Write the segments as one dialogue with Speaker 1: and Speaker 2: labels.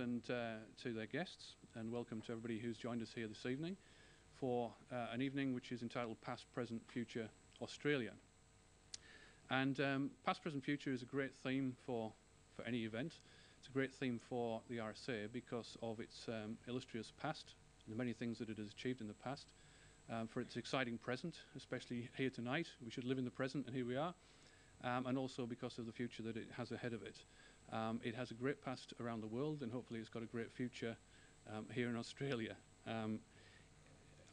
Speaker 1: and to their guests, and welcome to everybody who's joined us here this evening for an evening which is entitled Past, Present, Future Australia. And Past, Present, Future is a great theme for any event. It's a great theme for the RSA because of its illustrious past, the many things that it has achieved in the past, for its exciting present, especially here tonight. We should live in the present, and here we are, and also because of the future that it has ahead of it. It has a great past around the world, and hopefully it's got a great future here in Australia.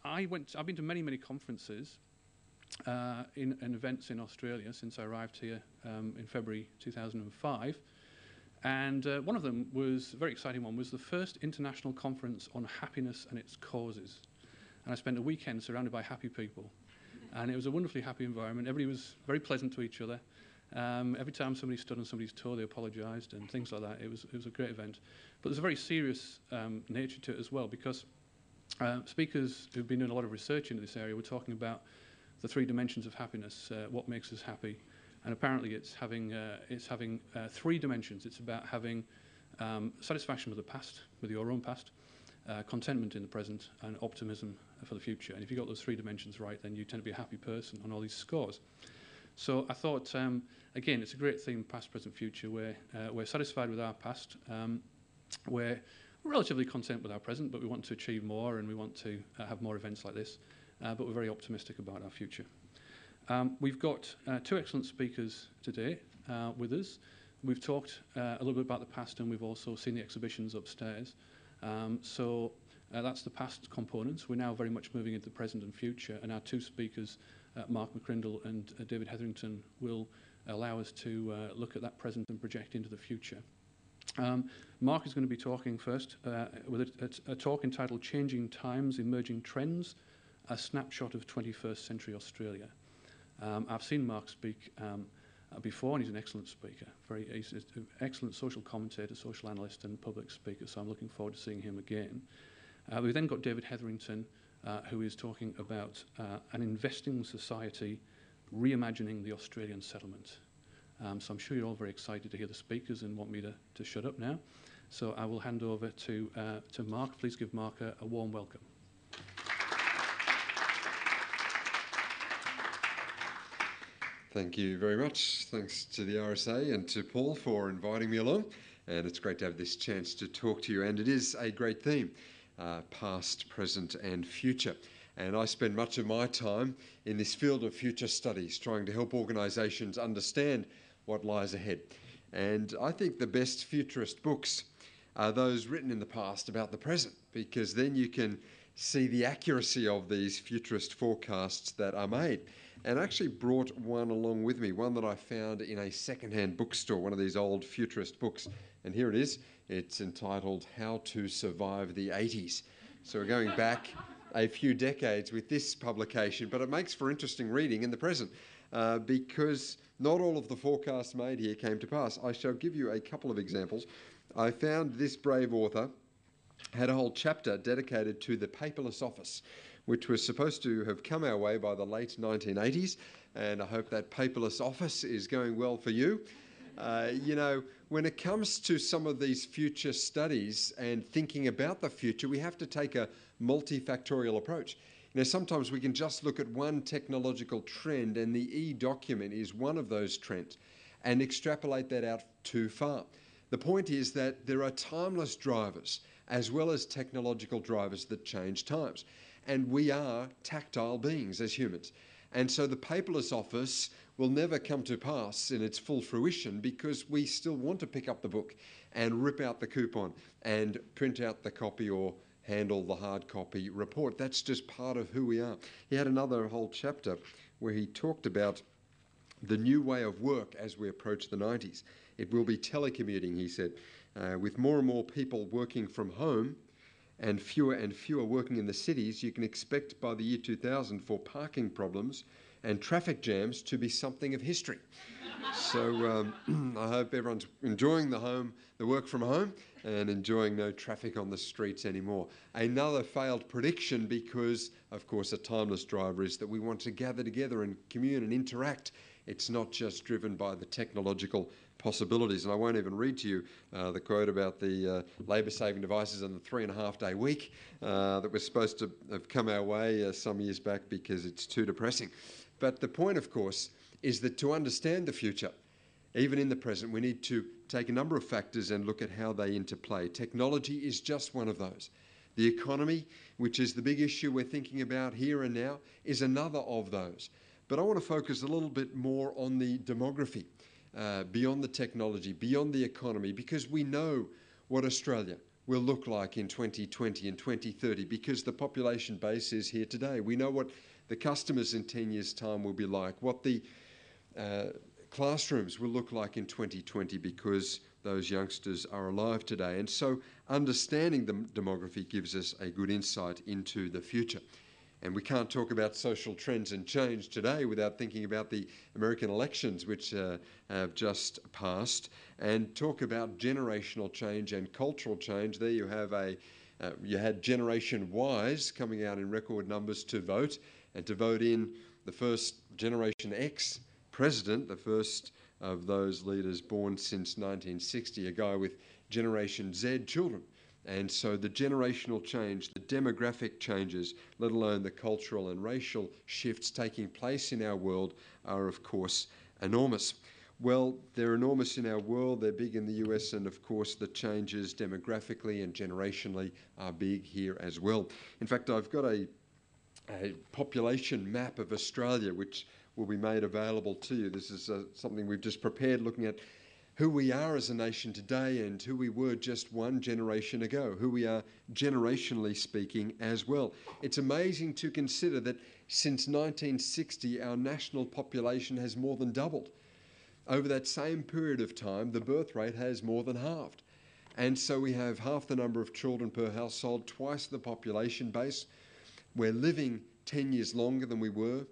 Speaker 1: I've been to many conferences in events in Australia since I arrived here in February 2005. And one of them was a very exciting one, was the first international conference on happiness and its causes. And I spent a weekend surrounded by happy people. And it was a wonderfully happy environment. Everybody was very pleasant to each other. Every time somebody stood on somebody's toe, they apologised and things like that. It was a great event. But there's a very serious nature to it as well, because speakers who've been doing a lot of research into this area were talking about the three dimensions of happiness, what makes us happy. And apparently it's having three dimensions. It's about having satisfaction with the past, with your own past, contentment in the present, and optimism for the future. And if you've got those three dimensions right, then you tend to be a happy person on all these scores. So I thought, again, it's a great theme, past, present, future, where we're satisfied with our past, we're relatively content with our present, but we want to achieve more and we want to have more events like this, but we're very optimistic about our future. We've got two excellent speakers today with us. We've talked a little bit about the past, and we've also seen the exhibitions upstairs. So that's the past components. We're now very much moving into the present and future, and our two speakers, Mark McCrindle and David Hetherington, will allow us to look at that present and project into the future. Mark is going to be talking first with a talk entitled Changing Times, Emerging Trends, a Snapshot of 21st Century Australia. I've seen Mark speak before, and he's an excellent speaker. He's an excellent social commentator, social analyst, and public speaker, so I'm looking forward to seeing him again. We've then got David Hetherington, who is talking about an investing society reimagining the Australian settlement. So I'm sure you're all very excited to hear the speakers and want me to shut up now. So I will hand over to Mark. Please give Mark a warm welcome.
Speaker 2: Thank you very much. Thanks to the RSA and to Paul for inviting me along. And it's great to have this chance to talk to you. And it is a great theme, past, present and future. And I spend much of my time in this field of future studies, trying to help organisations understand what lies ahead. And I think the best futurist books are those written in the past about the present, because then you can see the accuracy of these futurist forecasts that are made. And I actually brought one along with me, one that I found in a second-hand bookstore, one of these old futurist books. And here it is. It's entitled How to Survive the 80s. So we're going back a few decades with this publication, but it makes for interesting reading in the present because not all of the forecasts made here came to pass. I shall give you a couple of examples. I found this brave author had a whole chapter dedicated to the Paperless Office, which was supposed to have come our way by the late 1980s, and I hope that Paperless Office is going well for you. You know, when it comes to some of these future studies and thinking about the future, we have to take a multifactorial approach. You know, sometimes we can just look at one technological trend, and the e-document is one of those trends, and extrapolate that out too far. The point is that there are timeless drivers as well as technological drivers that change times. And we are tactile beings as humans. And so the Paperless Office will never come to pass in its full fruition because we still want to pick up the book and rip out the coupon and print out the copy or handle the hard copy report. That's just part of who we are. He had another whole chapter where he talked about the new way of work as we approach the 90s. It will be telecommuting, he said, with more and more people working from home and fewer working in the cities. You can expect by the year 2000 for parking problems and traffic jams to be something of history. So I hope everyone's enjoying the work from home and enjoying no traffic on the streets anymore. Another failed prediction, because of course a timeless driver, is that we want to gather together and commune and interact. It's not just driven by the technological possibilities. And I won't even read to you the quote about the labour-saving devices and the 3.5-day week that was supposed to have come our way some years back because it's too depressing. But the point, of course, is that to understand the future, even in the present, we need to take a number of factors and look at how they interplay. Technology is just one of those. The economy, which is the big issue we're thinking about here and now, is another of those. But I want to focus a little bit more on the demography, beyond the technology, beyond the economy, because we know what Australia will look like in 2020 and 2030 because the population base is here today. We know what the customers in 10 years' time will be like, what the classrooms will look like in 2020 because those youngsters are alive today. And so understanding the demography gives us a good insight into the future. And we can't talk about social trends and change today without thinking about the American elections, which have just passed, and talk about generational change and cultural change. There you have you had Generation Ys coming out in record numbers to vote, and to vote in the first Generation X president, the first of those leaders born since 1960, a guy with Generation Z children. And so the generational change, the demographic changes, let alone the cultural and racial shifts taking place in our world are, of course, enormous. Well, they're enormous in our world, they're big in the US, and of course the changes demographically and generationally are big here as well. In fact, I've got a population map of Australia which will be made available to you. This is something we've just prepared, looking at who we are as a nation today and who we were just one generation ago, who we are generationally speaking as well. It's amazing to consider that since 1960, our national population has more than doubled. Over that same period of time, the birth rate has more than halved. And so we have half the number of children per household, twice the population base. We're living 10 years longer than we were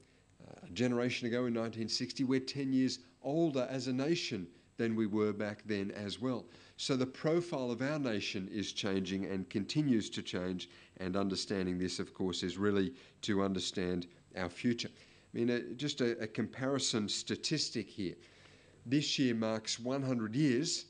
Speaker 2: a generation ago in 1960. We're 10 years older as a nation than we were back then as well. So the profile of our nation is changing and continues to change, and understanding this, of course, is really to understand our future. I mean, just a comparison statistic here. This year marks 100 years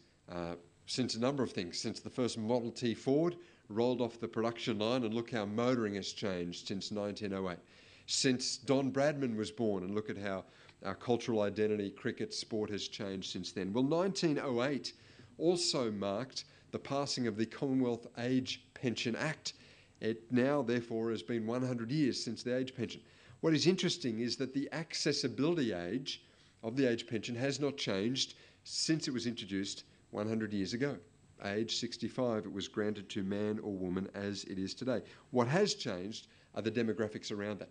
Speaker 2: since a number of things, since the first Model T Ford rolled off the production line, and look how motoring has changed since 1908. Since Don Bradman was born, and look at how our cultural identity, cricket, sport has changed since then. Well, 1908 also marked the passing of the Commonwealth Age Pension Act. It now, therefore, has been 100 years since the age pension. What is interesting is that the accessibility age of the age pension has not changed since it was introduced 100 years ago. Age 65, it was granted to man or woman as it is today. What has changed are the demographics around that.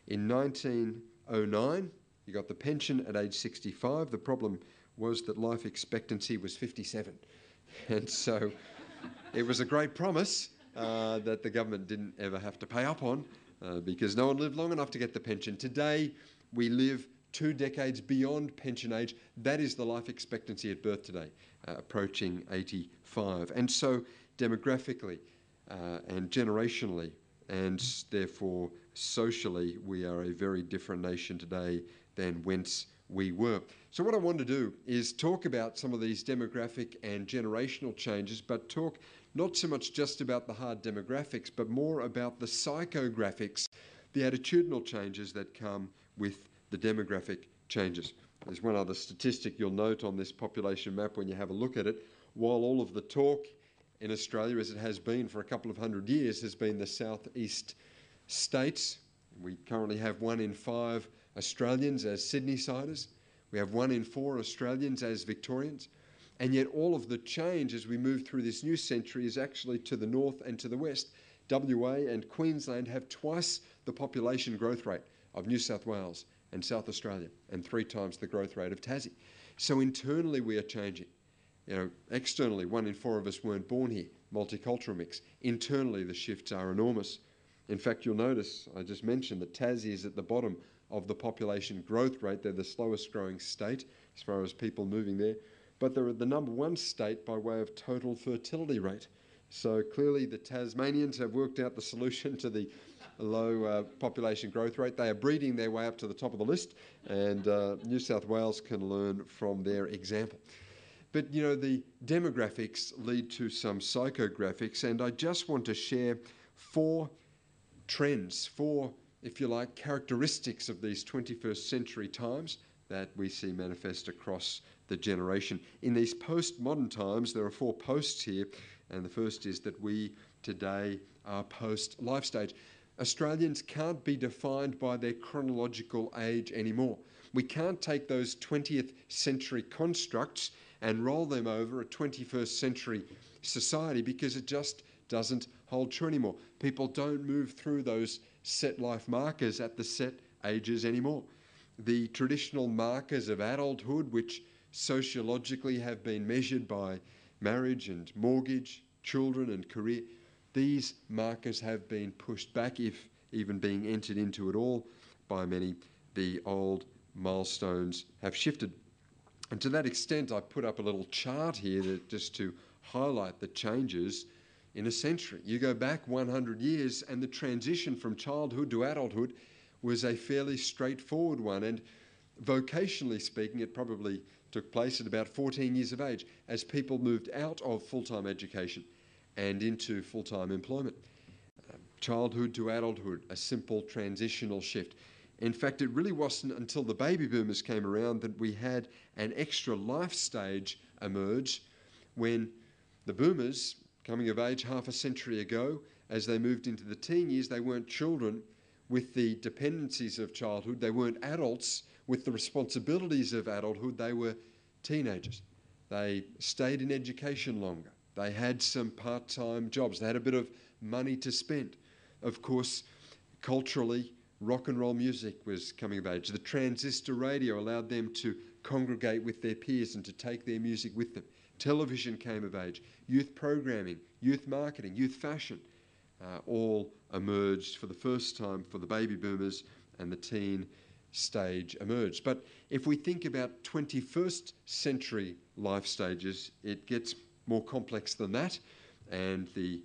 Speaker 2: In 1909, you got the pension at age 65. The problem was that life expectancy was 57. And so it was a great promise that the government didn't ever have to pay up on because no one lived long enough to get the pension. Today, we live 2 decades beyond pension age. That is the life expectancy at birth today, approaching 85. And so demographically and generationally, and therefore socially, we are a very different nation today than whence we were. So what I want to do is talk about some of these demographic and generational changes, but talk not so much just about the hard demographics, but more about the psychographics, the attitudinal changes that come with the demographic changes. There's one other statistic you'll note on this population map when you have a look at it. While all of the talk in Australia, as it has been for a couple of hundred years, has been the southeast states, we currently have 1 in 5 Australians as Sydney-siders. We have 1 in 4 Australians as Victorians. And yet all of the change as we move through this new century is actually to the north and to the west. WA and Queensland have twice the population growth rate of New South Wales and South Australia, and 3 times the growth rate of Tassie. So internally we are changing. You know, externally, 1 in 4 of us weren't born here, multicultural mix. Internally, the shifts are enormous. In fact, you'll notice, I just mentioned that Tassie is at the bottom of the population growth rate. They're the slowest growing state as far as people moving there. But they're the number 1 state by way of total fertility rate. So clearly the Tasmanians have worked out the solution to the low population growth rate. They are breeding their way up to the top of the list, and New South Wales can learn from their example. But, the demographics lead to some psychographics, and I just want to share 4 trends, 4, if you like, characteristics of these 21st century times that we see manifest across the generation. In these postmodern times, there are 4 posts here, and the first is that we today are post-life stage. Australians can't be defined by their chronological age anymore. We can't take those 20th century constructs and roll them over a 21st century society, because it just doesn't hold true anymore. People don't move through those set life markers at the set ages anymore. The traditional markers of adulthood, which sociologically have been measured by marriage and mortgage, children and career, these markers have been pushed back, if even being entered into at all by many. The old milestones have shifted. And to that extent, I put up a little chart here just to highlight the changes in a century. You go back 100 years and the transition from childhood to adulthood was a fairly straightforward one, and vocationally speaking, it probably took place at about 14 years of age as people moved out of full-time education and into full-time employment. Childhood to adulthood, a simple transitional shift. In fact, it really wasn't until the baby boomers came around that we had an extra life stage emerge, when the boomers, coming of age half a century ago, as they moved into the teen years, they weren't children with the dependencies of childhood. They weren't adults with the responsibilities of adulthood. They were teenagers. They stayed in education longer. They had some part-time jobs. They had a bit of money to spend. Of course, culturally, rock and roll music was coming of age. The transistor radio allowed them to congregate with their peers and to take their music with them. Television came of age. Youth programming, youth marketing, youth fashion, all emerged for the first time for the baby boomers, and the teen stage emerged. But if we think about 21st century life stages, it gets more complex than that, and the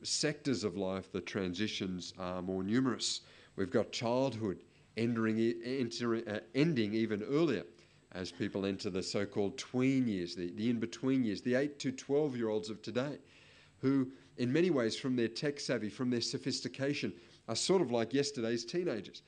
Speaker 2: sectors of life, the transitions are more numerous. We've got childhood ending even earlier as people enter the so-called tween years, the in-between years, the 8 to 12-year-olds of today, who in many ways, from their tech savvy, from their sophistication, are sort of like yesterday's teenagers.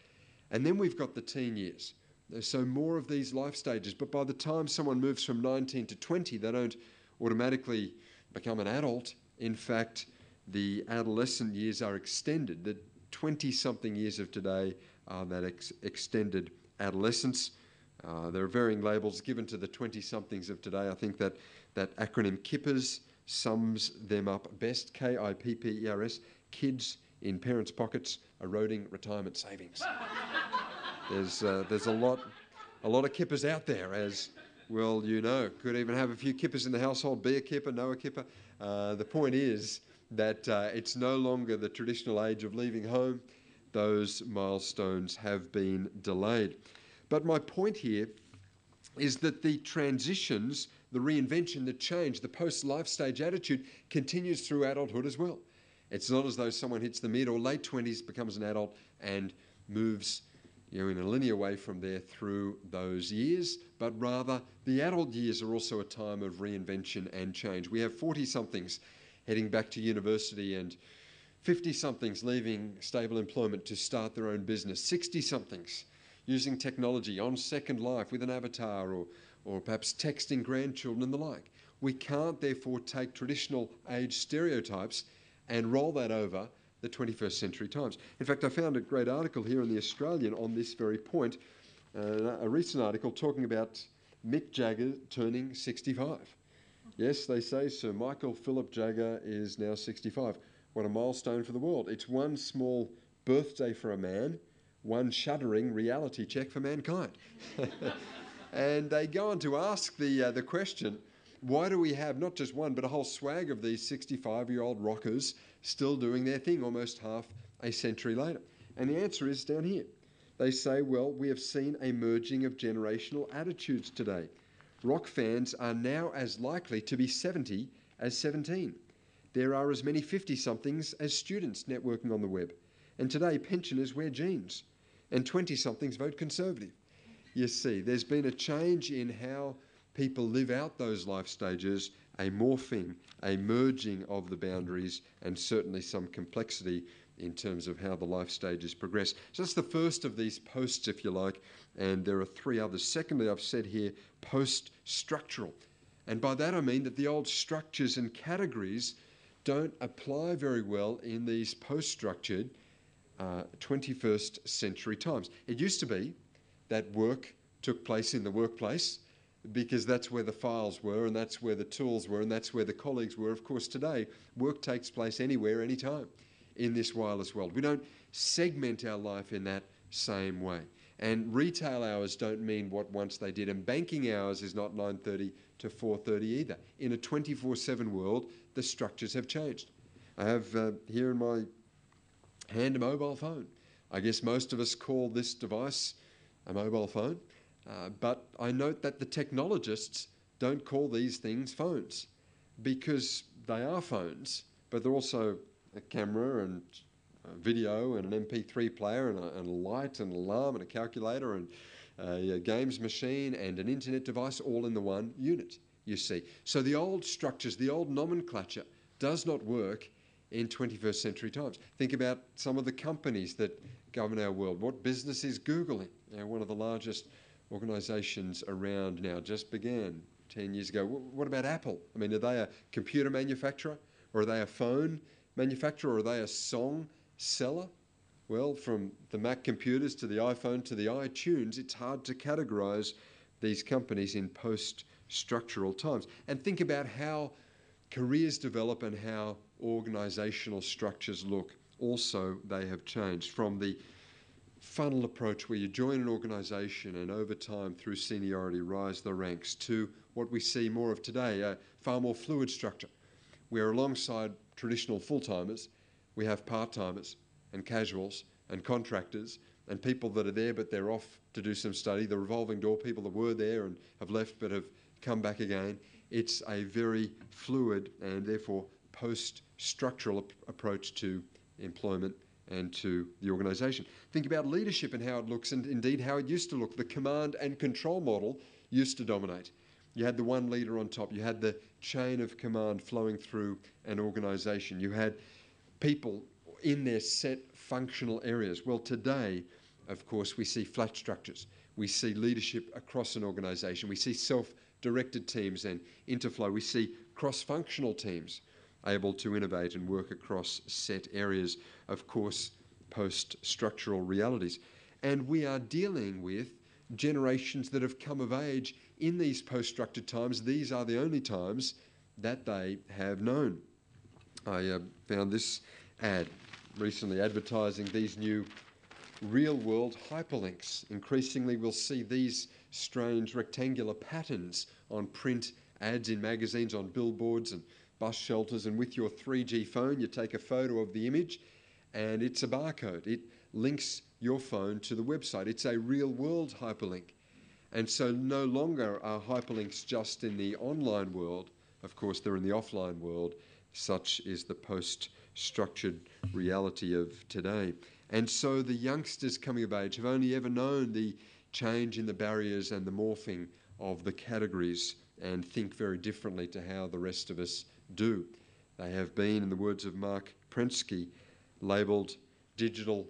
Speaker 2: And then we've got the teen years. So more of these life stages, but by the time someone moves from 19 to 20, they don't automatically become an adult. In fact, the adolescent years are extended. The 20-something years of today are that extended adolescence. There are varying labels given to the 20-somethings of today. I think that acronym KIPPERS sums them up best, KIPPERS, kids in parents' pockets eroding retirement savings. There's a lot of kippers out there, as well you know. Could even have a few kippers in the household, be a kipper, know a kipper. The point is that it's no longer the traditional age of leaving home. Those milestones have been delayed. But my point here is that the transitions, the reinvention, the change, the post-life stage attitude continues through adulthood as well. It's not as though someone hits the mid or late 20s, becomes an adult, and moves in a linear way from there through those years, but rather the adult years are also a time of reinvention and change. We have 40-somethings heading back to university, and 50-somethings leaving stable employment to start their own business, 60-somethings using technology on Second Life with an avatar, or perhaps texting grandchildren and the like. We can't therefore take traditional age stereotypes and roll that over the 21st century times. In fact, I found a great article here in The Australian on this very point, a recent article talking about Mick Jagger turning 65. Yes, they say Sir Michael Philip Jagger is now 65. What a milestone for the world. It's one small birthday for a man, one shuddering reality check for mankind. And they go on to ask the question, why do we have not just one, but a whole swag of these 65-year-old rockers still doing their thing almost half a century later? And the answer is down here. They say, well, we have seen a merging of generational attitudes today. Rock fans are now as likely to be 70 as 17. There are as many 50-somethings as students networking on the web. And today, pensioners wear jeans, and 20-somethings vote Conservative. You see, there's been a change in how people live out those life stages, a morphing, a merging of the boundaries, and certainly some complexity in terms of how the life stages progress. So that's the first of these posts, if you like, and there are three others. Secondly, I've said here post-structural. And by that I mean that the old structures and categories don't apply very well in these post-structured 21st century times. It used to be that work took place in the workplace because that's where the files were and that's where the tools were and that's where the colleagues were. Of course, today, work takes place anywhere, anytime in this wireless world. We don't segment our life in that same way. And retail hours don't mean what once they did, and banking hours is not 9:30 to 4:30 either. In a 24/7 world, the structures have changed. I have here in my hand a mobile phone. I guess most of us call this device a mobile phone, but I note that the technologists don't call these things phones because they are phones, but they're also a camera and a video and an MP3 player and a light and an alarm and a calculator and a games machine and an internet device all in the one unit, you see. So the old structures, the old nomenclature does not work in 21st century times. Think about some of the companies that govern our world. What business is Google in? One of the largest organisations around now, just began 10 years ago. What about Apple? I mean, are they a computer manufacturer, or are they a phone manufacturer, or are they a song seller? Well, from the Mac computers to the iPhone to the iTunes, it's hard to categorise these companies in post-structural times. And think about how careers develop and how organisational structures look. Also, they have changed from the funnel approach where you join an organisation and over time through seniority rise the ranks to what we see more of today, a far more fluid structure where alongside traditional full-timers we have part-timers and casuals and contractors and people that are there but they're off to do some study, the revolving door, people that were there and have left but have come back again. It's a very fluid and therefore post-structural approach to employment and to the organisation. Think about leadership and how it looks, and indeed how it used to look. The command and control model used to dominate. You had the one leader on top. You had the chain of command flowing through an organisation. You had people in their set functional areas. Well, today, of course, we see flat structures. We see leadership across an organisation. We see self-directed teams and interflow. We see cross-functional teams able to innovate and work across set areas, of course, post-structural realities. And we are dealing with generations that have come of age in these post-structured times. These are the only times that they have known. I found this ad recently advertising these new real-world hyperlinks. Increasingly, we'll see these strange rectangular patterns on print ads in magazines, on billboards and bus shelters, and with your 3G phone you take a photo of the image and it's a barcode. It links your phone to the website. It's a real-world hyperlink. And so no longer are hyperlinks just in the online world. Of course, they're in the offline world. Such is the post-structured reality of today. And so the youngsters coming of age have only ever known the change in the barriers and the morphing of the categories and think very differently to how the rest of us do. They have been, in the words of Mark Prensky, labelled digital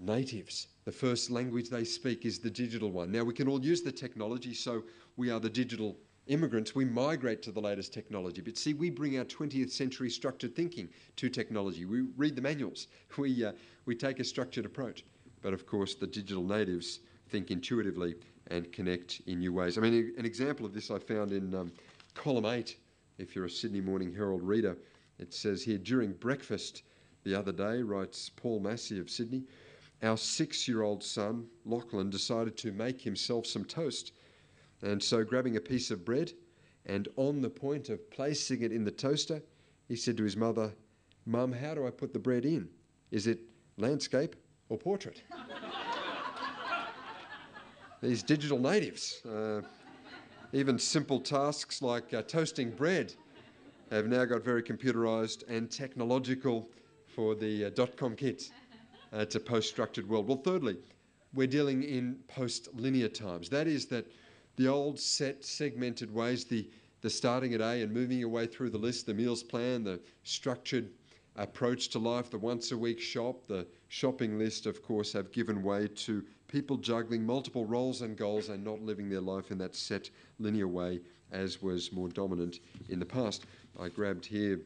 Speaker 2: natives. The first language they speak is the digital one. Now, we can all use the technology, so we are the digital immigrants. We migrate to the latest technology. But see, we bring our 20th century structured thinking to technology. We read the manuals. We take a structured approach. But of course, the digital natives think intuitively and connect in new ways. I mean, an example of this I found in column 8. If you're a Sydney Morning Herald reader, it says here, during breakfast the other day, writes Paul Massey of Sydney, our 6-year-old son, Lachlan, decided to make himself some toast. And so grabbing a piece of bread and on the point of placing it in the toaster, he said to his mother, Mum, how do I put the bread in? Is it landscape or portrait? These digital natives. Even simple tasks like toasting bread have now got very computerised and technological for the dot-com kids. It's a post-structured world. Well, thirdly, we're dealing in post-linear times. That is that the old set segmented ways, the starting at A and moving your way through the list, the meals plan, the structured approach to life, the once-a-week shop, the shopping list, of course, have given way to people juggling multiple roles and goals and not living their life in that set linear way as was more dominant in the past. I grabbed here,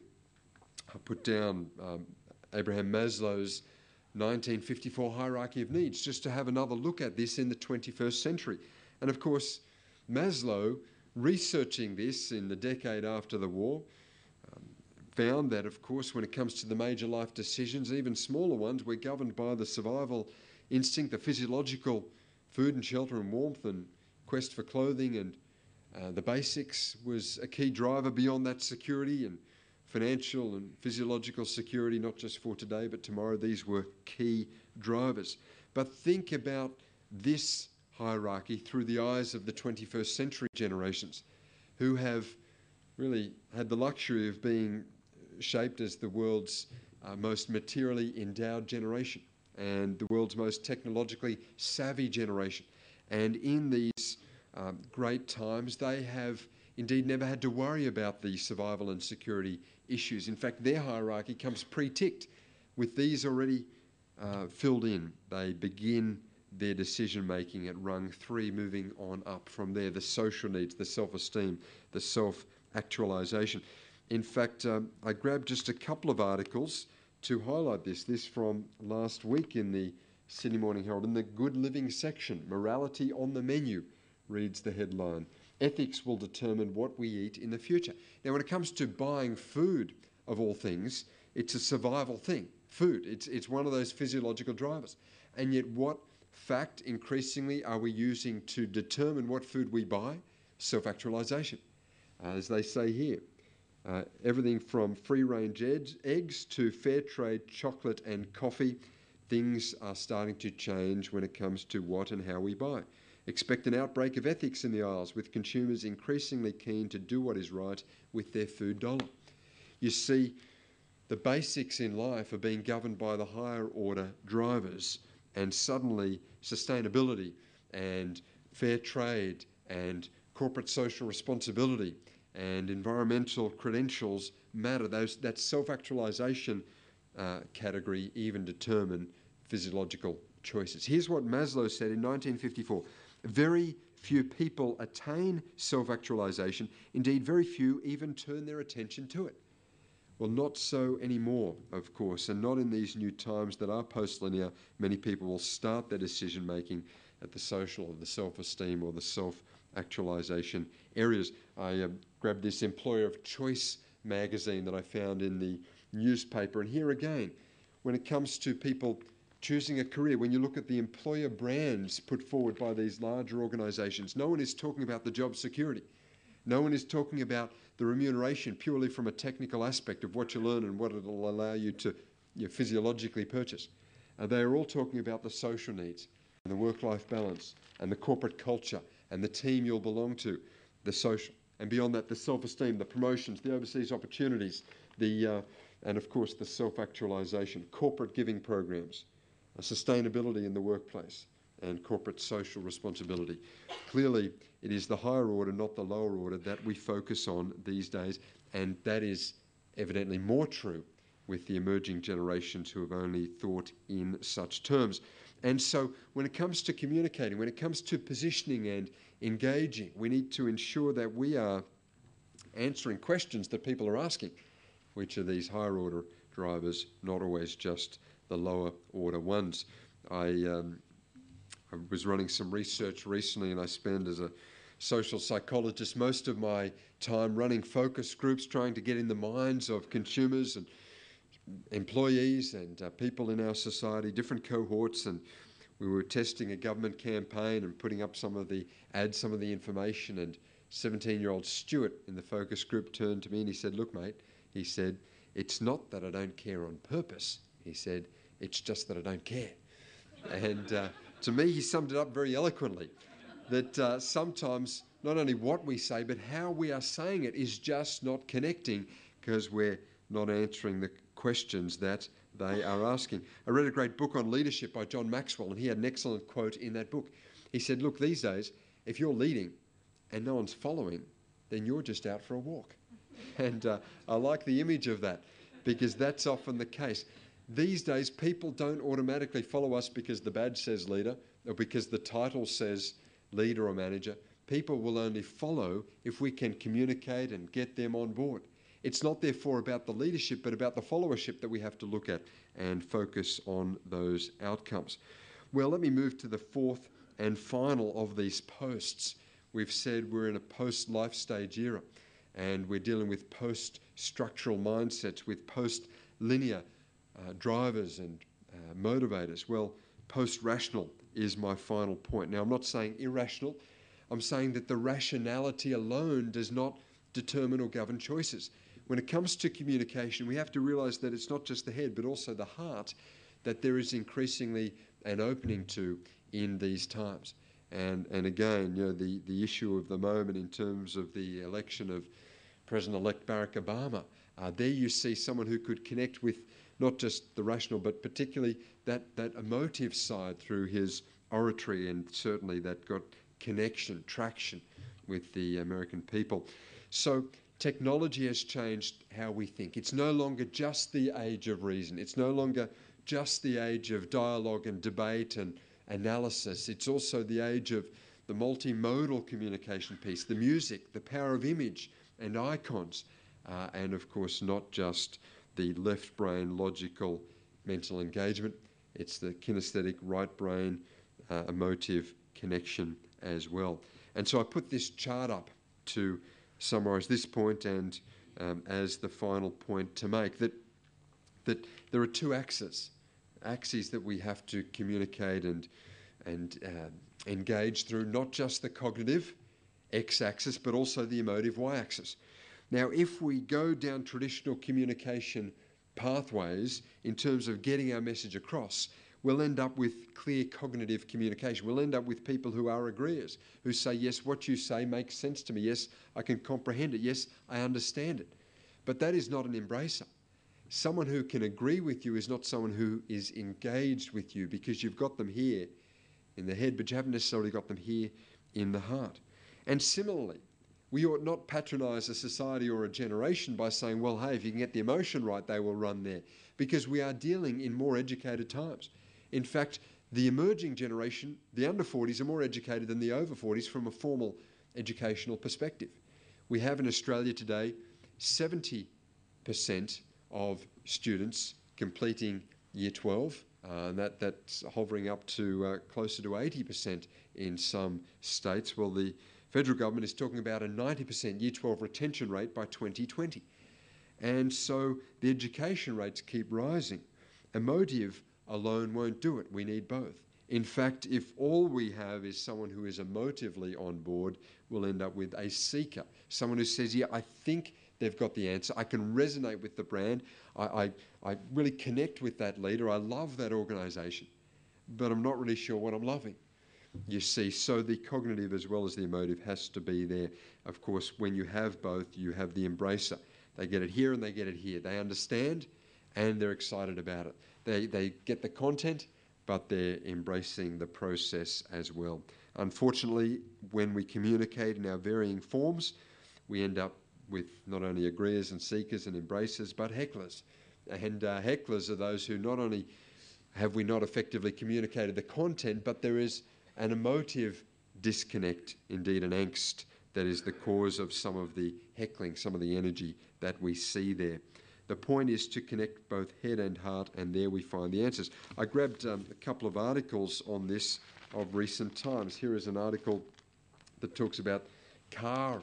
Speaker 2: I put down Abraham Maslow's 1954 Hierarchy of Needs, just to have another look at this in the 21st century. And of course, Maslow, researching this in the decade after the war, found that, of course, when it comes to the major life decisions, even smaller ones, we're governed by the survival instinct, the physiological food and shelter and warmth and quest for clothing, and the basics was a key driver beyond that security and financial and physiological security, not just for today but tomorrow. These were key drivers. But think about this hierarchy through the eyes of the 21st century generations, who have really had the luxury of being shaped as the world's most materially endowed generation and the world's most technologically savvy generation. And in these great times, they have indeed never had to worry about the survival and security issues. In fact, their hierarchy comes pre-ticked with these already filled in. They begin their decision-making at rung 3, moving on up from there, the social needs, the self-esteem, the self-actualisation. In fact, I grabbed just a couple of articles to highlight this. This from last week in the Sydney Morning Herald, in the Good Living section, Morality on the Menu, reads the headline. Ethics will determine what we eat in the future. Now, when it comes to buying food, of all things, it's a survival thing. Food, it's one of those physiological drivers. And yet what fact increasingly are we using to determine what food we buy? Self-actualisation. As they say here, everything from free-range eggs to fair trade chocolate and coffee, things are starting to change when it comes to what and how we buy. Expect an outbreak of ethics in the aisles, with consumers increasingly keen to do what is right with their food dollar. You see, the basics in life are being governed by the higher order drivers, and suddenly sustainability and fair trade and corporate social responsibility and environmental credentials matter. That self-actualisation category even determine physiological choices. Here's what Maslow said in 1954. Very few people attain self-actualisation. Indeed, very few even turn their attention to it. Well, not so anymore, of course, and not in these new times that are post-linear. Many people will start their decision-making at the social or the self-esteem or the self-actualisation areas. I grabbed this Employer of Choice magazine that I found in the newspaper, and here again, when it comes to people choosing a career, when you look at the employer brands put forward by these larger organisations, no one is talking about the job security. No one is talking about the remuneration purely from a technical aspect of what you learn and what it will allow you to physiologically purchase. They are all talking about the social needs and the work-life balance and the corporate culture and the team you'll belong to, the social. And beyond that, the self-esteem, the promotions, the overseas opportunities, and of course the self-actualisation, corporate giving programs, sustainability in the workplace, and corporate social responsibility. Clearly, it is the higher order, not the lower order, that we focus on these days, and that is evidently more true with the emerging generations who have only thought in such terms. And so when it comes to communicating, when it comes to positioning and engaging, we need to ensure that we are answering questions that people are asking. Which are these higher order drivers, not always just the lower order ones? I was running some research recently, and I spend, as a social psychologist, most of my time running focus groups, trying to get in the minds of consumers and employees and people in our society, different cohorts. And we were testing a government campaign and putting up some of the information, and 17-year-old Stuart in the focus group turned to me and he said, "Look, mate," he said, "it's not that I don't care on purpose." He said, "It's just that I don't care." And to me, he summed it up very eloquently, that sometimes not only what we say, but how we are saying it is just not connecting because we're not answering the questions that they are asking. I read a great book on leadership by John Maxwell, and he had an excellent quote in that book. He said, "Look, these days, if you're leading, and no one's following, then you're just out for a walk. And I like the image of that, because that's often the case. These days, people don't automatically follow us because the badge says leader or because the title says leader or manager. People will only follow if we can communicate and get them on board. It's not therefore about the leadership, but about the followership that we have to look at and focus on those outcomes. Well, let me move to the fourth and final of these posts. We've said we're in a post-life stage era, and we're dealing with post-structural mindsets, with post-linear drivers and motivators. Well, post-rational is my final point. Now, I'm not saying irrational. I'm saying that the rationality alone does not determine or govern choices. When it comes to communication, we have to realise that it's not just the head, but also the heart that there is increasingly an opening to in these times. And again, the issue of the moment in terms of the election of President-elect Barack Obama, there you see someone who could connect with not just the rational, but particularly that emotive side through his oratory, and certainly that got connection, traction with the American people. So technology has changed how we think. It's no longer just the age of reason. It's no longer just the age of dialogue and debate and analysis. It's also the age of the multimodal communication piece, the music, the power of image and icons, and of course not just the left brain logical mental engagement. It's the kinesthetic right brain emotive connection as well. And so I put this chart up to summarise this point and as the final point to make, that there are two axes that we have to communicate and engage through, not just the cognitive x-axis, but also the emotive y-axis. Now, if we go down traditional communication pathways in terms of getting our message across, we'll end up with clear cognitive communication. We'll end up with people who are agreeers, who say, yes, what you say makes sense to me. Yes, I can comprehend it. Yes, I understand it. But that is not an embracer. Someone who can agree with you is not someone who is engaged with you, because you've got them here in the head, but you haven't necessarily got them here in the heart. And similarly, we ought not patronise a society or a generation by saying, well, hey, if you can get the emotion right, they will run there, because we are dealing in more educated times. In fact, the emerging generation, the under 40s, are more educated than the over 40s from a formal educational perspective. We have in Australia today 70% of students completing Year 12, and that's hovering up to closer to 80% in some states. Well, the federal government is talking about a 90% Year 12 retention rate by 2020. And so the education rates keep rising. Emotive alone won't do it. We need both. In fact, if all we have is someone who is emotively on board, we'll end up with a seeker, someone who says, yeah, I think they've got the answer. I can resonate with the brand. I really connect with that leader. I love that organisation, but I'm not really sure what I'm loving. You see, so the cognitive as well as the emotive has to be there. Of course, when you have both, you have the embracer. They get it here and they get it here. They understand and they're excited about it. They get the content, but they're embracing the process as well. Unfortunately, when we communicate in our varying forms, we end up with not only agreeers and seekers and embracers, but hecklers. And hecklers are those who not only have we not effectively communicated the content, but there is an emotive disconnect, indeed an angst, that is the cause of some of the heckling, some of the energy that we see there. The point is to connect both head and heart, and there we find the answers. I grabbed a couple of articles on this of recent times. Here is an article that talks about car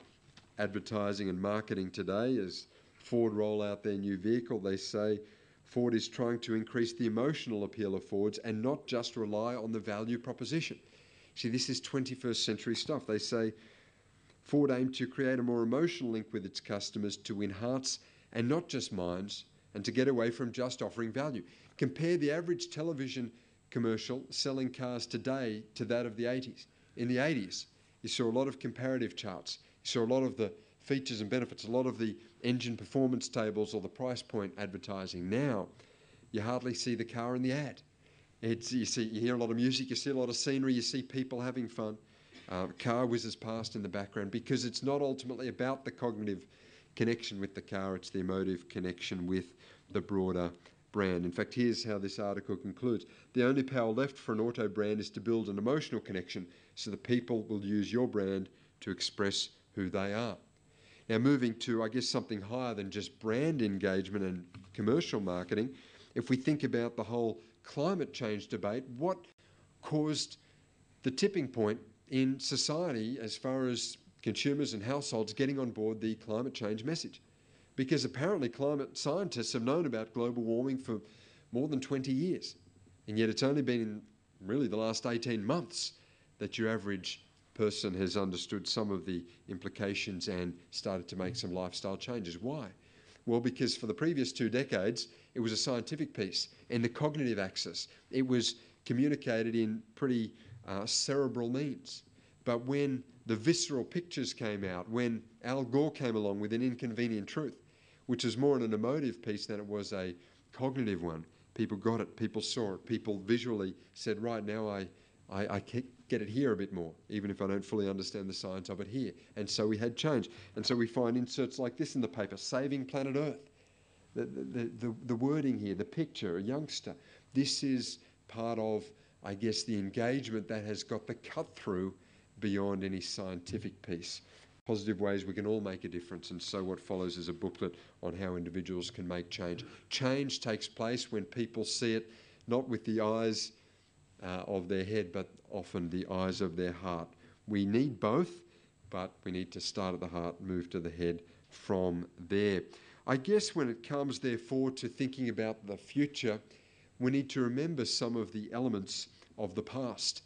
Speaker 2: advertising and marketing today. As Ford roll out their new vehicle, they say Ford is trying to increase the emotional appeal of Fords and not just rely on the value proposition. See, this is 21st century stuff. They say Ford aimed to create a more emotional link with its customers to win hearts and not just minds, and to get away from just offering value. Compare the average television commercial selling cars today to that of the 80s. In the 80s, you saw a lot of comparative charts. You saw a lot of the features and benefits, a lot of the engine performance tables or the price point advertising. Now, you hardly see the car in the ad. You hear a lot of music, you see a lot of scenery, you see people having fun. Car whizzes past in the background, because it's not ultimately about the cognitive connection with the car, it's the emotive connection with the broader brand. In fact, here's how this article concludes. The only power left for an auto brand is to build an emotional connection so that people will use your brand to express who they are. Now, moving to, I guess, something higher than just brand engagement and commercial marketing, if we think about the whole climate change debate, what caused the tipping point in society as far as consumers and households getting on board the climate change message? Because apparently climate scientists have known about global warming for more than 20 years. And yet it's only been in really the last 18 months that your average person has understood some of the implications and started to make some lifestyle changes. Why? Well, because for the previous 2 decades, it was a scientific piece and the cognitive axis. It was communicated in pretty cerebral means. But when the visceral pictures came out, when Al Gore came along with An Inconvenient Truth, which is more an emotive piece than it was a cognitive one, people got it, people saw it, people visually said, right, now I get it here a bit more, even if I don't fully understand the science of it here. And so we had change. And so we find inserts like this in the paper, Saving Planet Earth. The wording here, the picture, a youngster. This is part of, I guess, the engagement that has got the cut through beyond any scientific piece. Positive ways we can all make a difference, and so what follows is a booklet on how individuals can make change. Change takes place when people see it not with the eyes of their head, but often the eyes of their heart. We need both, but we need to start at the heart, move to the head from there. I guess when it comes, therefore, to thinking about the future, we need to remember some of the elements of the past.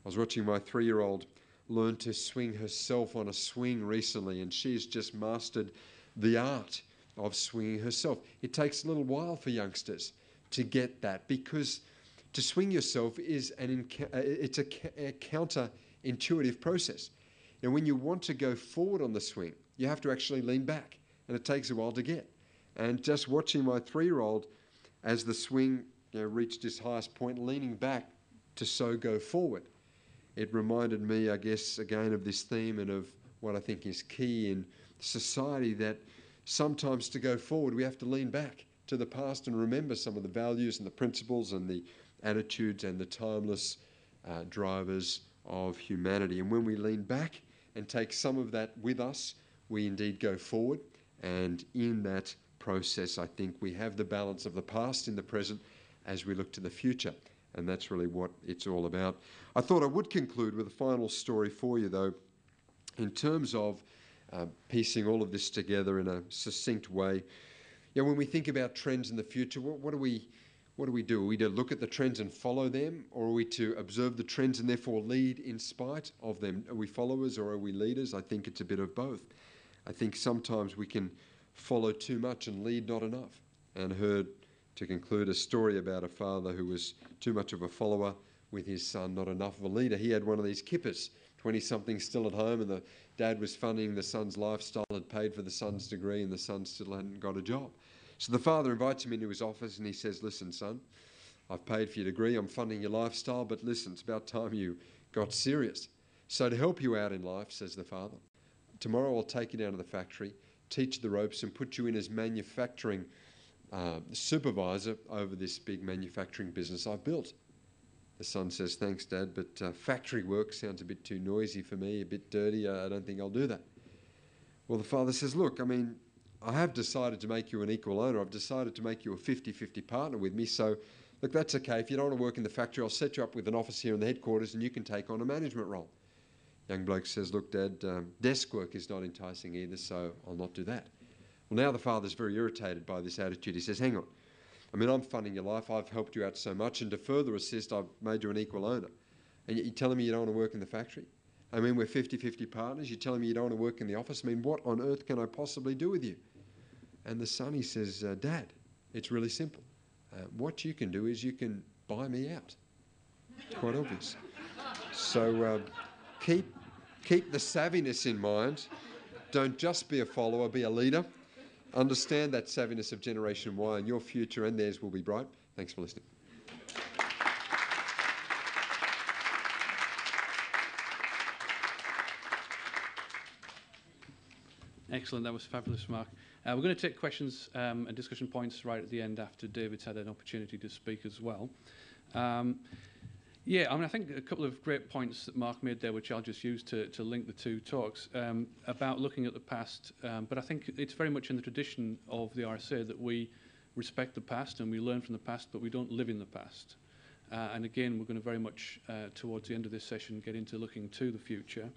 Speaker 2: I was watching my 3-year-old learn to swing herself on a swing recently, and she's just mastered the art of swinging herself. It takes a little while for youngsters to get that, because to swing yourself is it's a counter-intuitive process. And when you want to go forward on the swing, you have to actually lean back, and it takes a while to get. And just watching my 3-year-old as the swing reached its highest point, leaning back to so go forward, it reminded me, I guess, again of this theme and of what I think is key in society, that sometimes to go forward we have to lean back to the past and remember some of the values and the principles and the attitudes and the timeless drivers of humanity. And when we lean back and take some of that with us, we indeed go forward. And in that process, I think we have the balance of the past in the present as we look to the future. And that's really what it's all about. I thought I would conclude with a final story for you, though, in terms of piecing all of this together in a succinct way. When we think about trends in the future, what do we do? Are we to look at the trends and follow them, or are we to observe the trends and therefore lead in spite of them? Are we followers or are we leaders? I think it's a bit of both. I think sometimes we can follow too much and lead not enough. And heard, to conclude, a story about a father who was too much of a follower with his son, not enough of a leader. He had one of these kippers, 20-something still at home, and the dad was funding the son's lifestyle, had paid for the son's degree, and the son still hadn't got a job. So the father invites him into his office and he says, listen, son, I've paid for your degree, I'm funding your lifestyle, but listen, it's about time you got serious. So to help you out in life, says the father, tomorrow I'll take you down to the factory, teach you the ropes and put you in as manufacturing supervisor over this big manufacturing business I've built. The son says, thanks, Dad, but factory work sounds a bit too noisy for me, a bit dirty. I don't think I'll do that. Well, the father says, look, I have decided to make you an equal owner. I've decided to make you a 50-50 partner with me. So, look, that's okay. If you don't want to work in the factory, I'll set you up with an office here in the headquarters and you can take on a management role. Young bloke says, look, Dad, desk work is not enticing either, so I'll not do that. Well, now the father's very irritated by this attitude. He says, hang on. I'm funding your life. I've helped you out so much. And to further assist, I've made you an equal owner. And yet you're telling me you don't want to work in the factory? We're 50-50 partners. You're telling me you don't want to work in the office? What on earth can I possibly do with you? And the son, he says, Dad, it's really simple. What you can do is you can buy me out. It's quite obvious. So keep the savviness in mind. Don't just be a follower, be a leader. Understand that savviness of Generation Y, and your future and theirs will be bright. Thanks for listening.
Speaker 1: Excellent, that was fabulous, Mark. We're going to take questions and discussion points right at the end after David's had an opportunity to speak as well. Yeah, I mean, I think a couple of great points that Mark made there, which I'll just use to link the two talks, about looking at the past. But I think it's very much in the tradition of the RSA that we respect the past and we learn from the past, but we don't live in the past. And again, we're going to very much, towards the end of this session, get into looking to the future.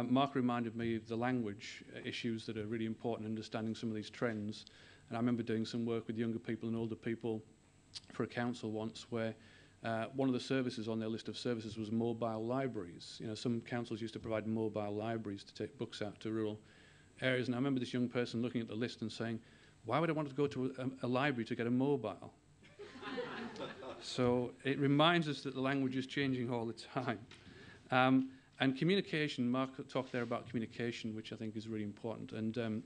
Speaker 1: Mark reminded me of the language issues that are really important in understanding some of these trends. And I remember doing some work with younger people and older people for a council once where one of the services on their list of services was mobile libraries. You know, some councils used to provide mobile libraries to take books out to rural areas. And I remember this young person looking at the list and saying, why would I want to go to a library to get a mobile? So it reminds us that the language is changing all the time. And communication, Mark talked there about communication, which I think is really important. And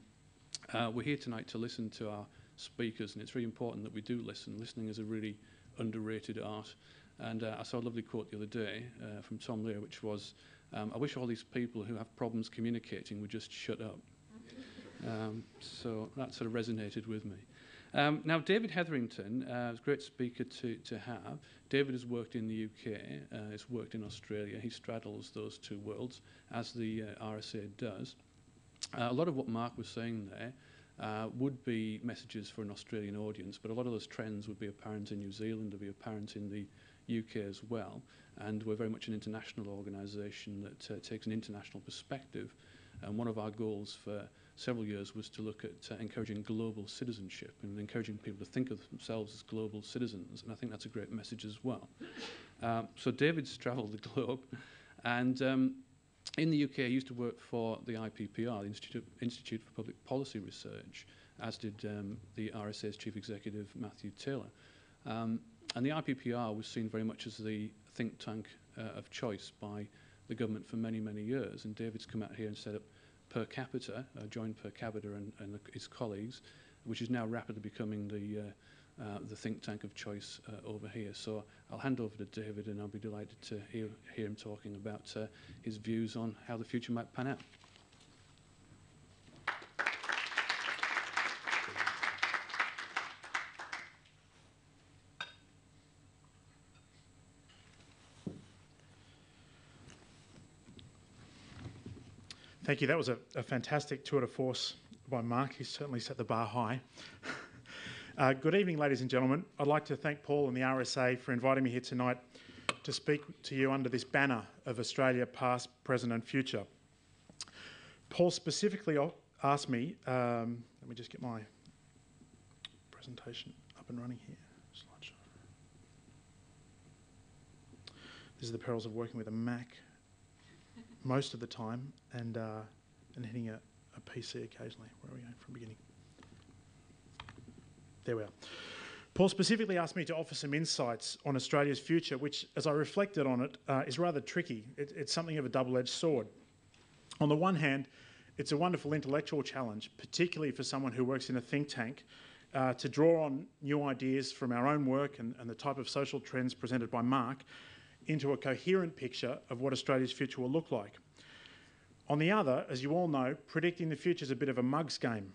Speaker 1: we're here tonight to listen to our speakers, and it's really important that we do listen. Listening is a really underrated art. And I saw a lovely quote the other day from Tom Lear, which was, I wish all these people who have problems communicating would just shut up. So that sort of resonated with me. Now, David Hetherington is a great speaker to have. David has worked in the UK, has worked in Australia. He straddles those two worlds, as the RSA does. A lot of what Mark was saying there would be messages for an Australian audience, but a lot of those trends would be apparent in New Zealand, would be apparent in the UK as well. And we're very much an international organisation that takes an international perspective. And one of our goals for several years was to look at encouraging global citizenship and encouraging people to think of themselves as global citizens. And I think that's a great message as well. So David's travelled the globe. And in the UK, he used to work for the IPPR, the Institute for Public Policy Research, as did the RSA's chief executive, Matthew Taylor. And the IPPR was seen very much as the think tank of choice by the government for many, many years. And David's come out here and set up Per Capita, joined Per Capita and his colleagues, which is now rapidly becoming the think tank of choice over here. So I'll hand over to David, and I'll be delighted to hear him talking about his views on how the future might pan out.
Speaker 3: Thank you. That was a fantastic tour de force by Mark. He's certainly set the bar high. Good evening, ladies and gentlemen. I'd like to thank Paul and the RSA for inviting me here tonight to speak to you under this banner of Australia past, present and future. Paul specifically asked me, let me just get my presentation up and running here. Slideshow. This is the perils of working with a Mac most of the time and hitting a PC occasionally. Where are we going from the beginning? There we are. Paul specifically asked me to offer some insights on Australia's future, which, as I reflected on it, is rather tricky. It's something of a double-edged sword. On the one hand, it's a wonderful intellectual challenge, particularly for someone who works in a think tank, to draw on new ideas from our own work and the type of social trends presented by Mark into a coherent picture of what Australia's future will look like. On the other, as you all know, predicting the future is a bit of a mug's game.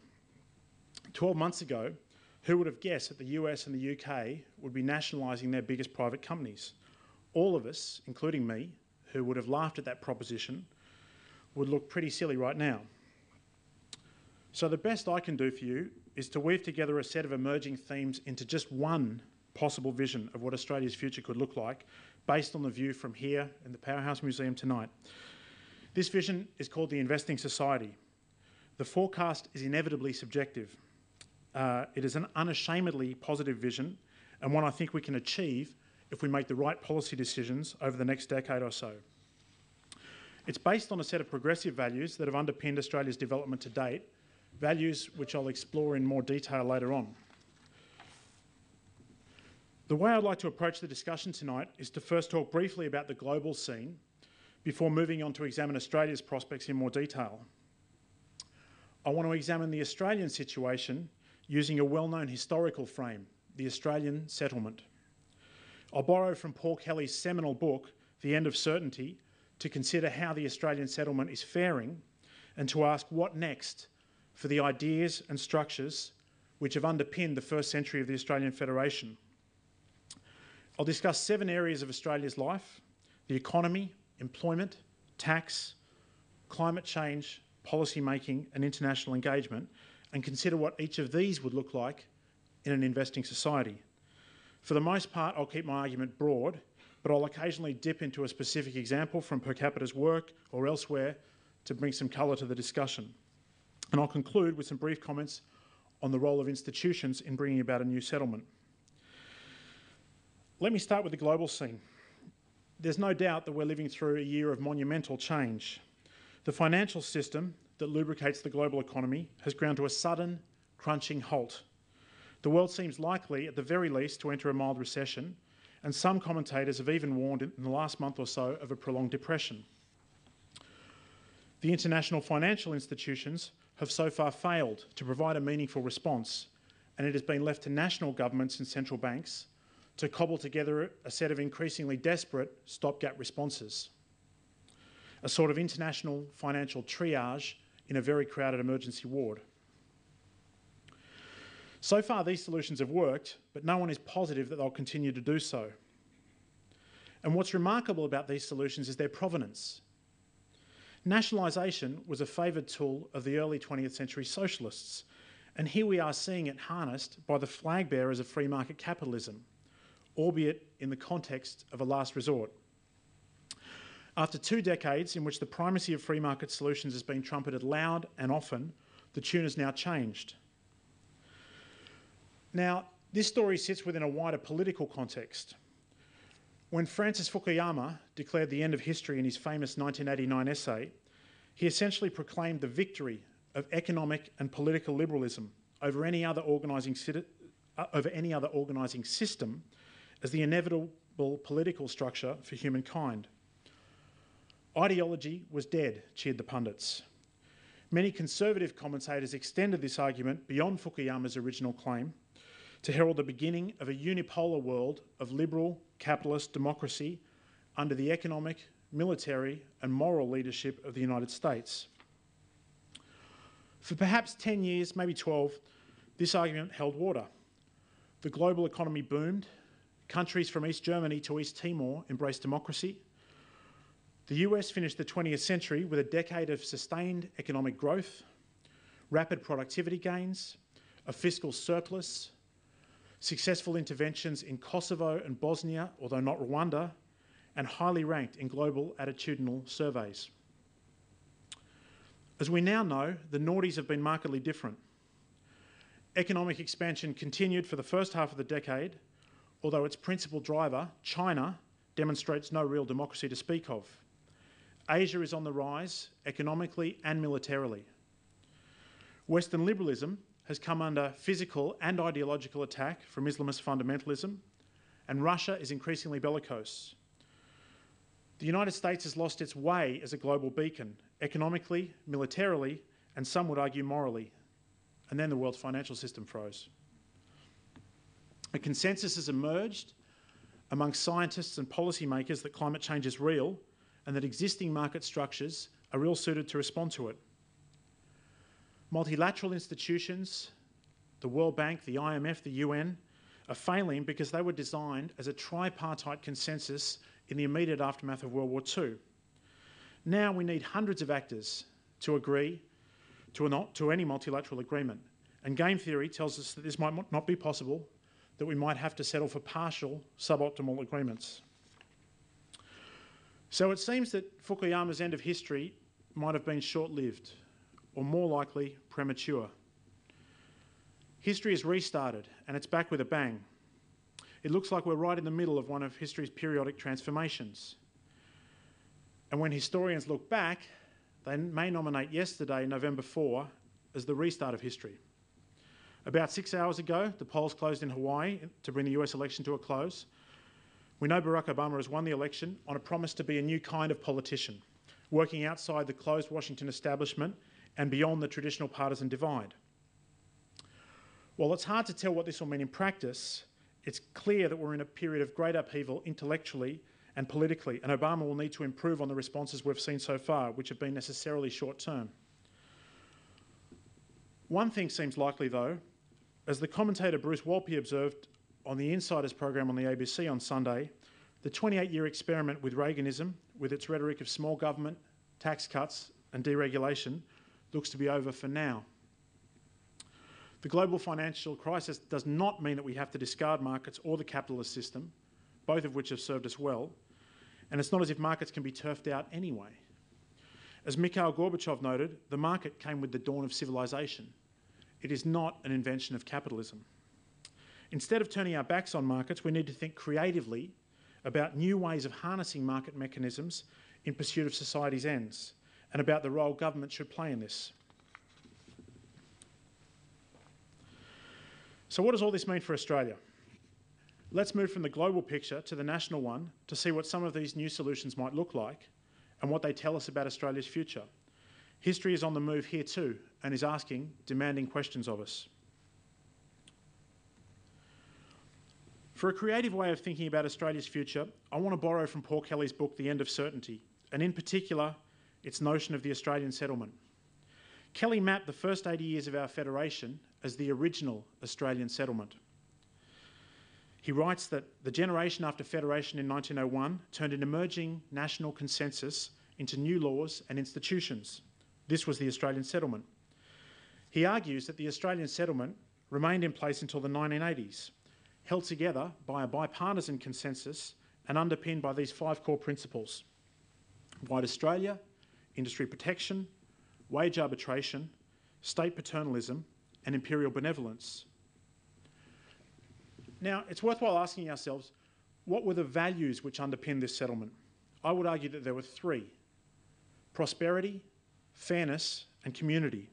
Speaker 3: 12 months ago, who would have guessed that the US and the UK would be nationalising their biggest private companies? All of us, including me, who would have laughed at that proposition, would look pretty silly right now. So the best I can do for you is to weave together a set of emerging themes into just one possible vision of what Australia's future could look like, based on the view from here in the Powerhouse Museum tonight. This vision is called the Investing Society. The forecast is inevitably subjective. It is an unashamedly positive vision, and one I think we can achieve if we make the right policy decisions over the next decade or so. It's based on a set of progressive values that have underpinned Australia's development to date, values which I'll explore in more detail later on. The way I'd like to approach the discussion tonight is to first talk briefly about the global scene before moving on to examine Australia's prospects in more detail. I want to examine the Australian situation using a well-known historical frame, the Australian settlement. I'll borrow from Paul Kelly's seminal book, The End of Certainty, to consider how the Australian settlement is faring and to ask what next for the ideas and structures which have underpinned the first century of the Australian Federation. I'll discuss 7 areas of Australia's life: the economy, employment, tax, climate change, policy making and international engagement, and consider what each of these would look like in an investing society. For the most part, I'll keep my argument broad, but I'll occasionally dip into a specific example from Per Capita's work or elsewhere to bring some colour to the discussion. And I'll conclude with some brief comments on the role of institutions in bringing about a new settlement. Let me start with the global scene. There's no doubt that we're living through a year of monumental change. The financial system that lubricates the global economy has ground to a sudden, crunching halt. The world seems likely, at the very least, to enter a mild recession, and some commentators have even warned in the last month or so of a prolonged depression. The international financial institutions have so far failed to provide a meaningful response, and it has been left to national governments and central banks to cobble together a set of increasingly desperate stopgap responses, a sort of international financial triage in a very crowded emergency ward. So far, these solutions have worked, but no one is positive that they'll continue to do so. And what's remarkable about these solutions is their provenance. Nationalisation was a favoured tool of the early 20th century socialists, and here we are seeing it harnessed by the flag bearers of free market capitalism, albeit in the context of a last resort. After 2 decades in which the primacy of free market solutions has been trumpeted loud and often, the tune has now changed. Now, this story sits within a wider political context. When Francis Fukuyama declared the end of history in his famous 1989 essay, he essentially proclaimed the victory of economic and political liberalism over any other organising system as the inevitable political structure for humankind. Ideology was dead, cheered the pundits. Many conservative commentators extended this argument beyond Fukuyama's original claim to herald the beginning of a unipolar world of liberal capitalist democracy under the economic, military and moral leadership of the United States. For perhaps 10 years, maybe 12, this argument held water. The global economy boomed. Countries from East Germany to East Timor embraced democracy. The US finished the 20th century with a decade of sustained economic growth, rapid productivity gains, a fiscal surplus, successful interventions in Kosovo and Bosnia, although not Rwanda, and highly ranked in global attitudinal surveys. As we now know, the noughties have been markedly different. Economic expansion continued for the first half of the decade, although its principal driver, China, demonstrates no real democracy to speak of. Asia is on the rise, economically and militarily. Western liberalism has come under physical and ideological attack from Islamist fundamentalism, and Russia is increasingly bellicose. The United States has lost its way as a global beacon, economically, militarily, and some would argue morally. And then the world's financial system froze. A consensus has emerged among scientists and policymakers that climate change is real and that existing market structures are ill-suited to respond to it. Multilateral institutions, the World Bank, the IMF, the UN, are failing because they were designed as a tripartite consensus in the immediate aftermath of World War II. Now we need hundreds of actors to agree to any multilateral agreement. And game theory tells us that this might not be possible, that we might have to settle for partial, suboptimal agreements. So it seems that Fukuyama's end of history might have been short-lived, or more likely, premature. History has restarted, and it's back with a bang. It looks like we're right in the middle of one of history's periodic transformations. And when historians look back, they may nominate yesterday, November 4, as the restart of history. About 6 hours ago, the polls closed in Hawaii to bring the US election to a close. We know Barack Obama has won the election on a promise to be a new kind of politician, working outside the closed Washington establishment and beyond the traditional partisan divide. While it's hard to tell what this will mean in practice, it's clear that we're in a period of great upheaval intellectually and politically, and Obama will need to improve on the responses we've seen so far, which have been necessarily short-term. One thing seems likely, though. As the commentator Bruce Walpy observed on the Insiders program on the ABC on Sunday, the 28-year experiment with Reaganism, with its rhetoric of small government, tax cuts and deregulation, looks to be over for now. The global financial crisis does not mean that we have to discard markets or the capitalist system, both of which have served us well, and it's not as if markets can be turfed out anyway. As Mikhail Gorbachev noted, the market came with the dawn of civilization. It is not an invention of capitalism. Instead of turning our backs on markets, we need to think creatively about new ways of harnessing market mechanisms in pursuit of society's ends, and about the role government should play in this. So what does all this mean for Australia? Let's move from the global picture to the national one to see what some of these new solutions might look like and what they tell us about Australia's future. History is on the move here too and is asking demanding questions of us. For a creative way of thinking about Australia's future, I want to borrow from Paul Kelly's book, The End of Certainty, and in particular, its notion of the Australian settlement. Kelly mapped the first 80 years of our federation as the original Australian settlement. He writes that the generation after federation in 1901 turned an emerging national consensus into new laws and institutions. This was the Australian settlement. He argues that the Australian settlement remained in place until the 1980s, held together by a bipartisan consensus and underpinned by these 5 core principles: White Australia, industry protection, wage arbitration, state paternalism, and imperial benevolence. Now, it's worthwhile asking ourselves, what were the values which underpinned this settlement? I would argue that there were 3: prosperity, fairness, and community.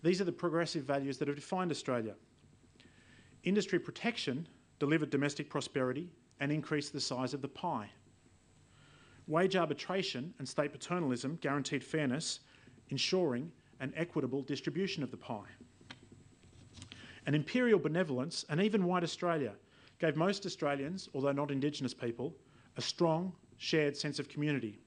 Speaker 3: These are the progressive values that have defined Australia. Industry protection delivered domestic prosperity and increased the size of the pie. Wage arbitration and state paternalism guaranteed fairness, ensuring an equitable distribution of the pie. And imperial benevolence, and even White Australia, gave most Australians, although not Indigenous people, a strong, shared sense of community.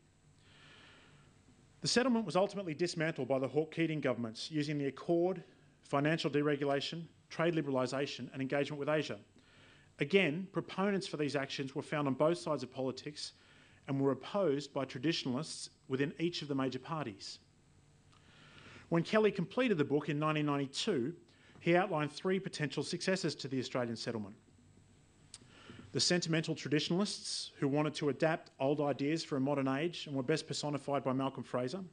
Speaker 3: The settlement was ultimately dismantled by the Hawke-Keating governments using the Accord, financial deregulation, trade liberalisation and engagement with Asia. Again, proponents for these actions were found on both sides of politics and were opposed by traditionalists within each of the major parties. When Kelly completed the book in 1992, he outlined 3 potential successors to the Australian settlement. The sentimental traditionalists, who wanted to adapt old ideas for a modern age and were best personified by Malcolm Fraser.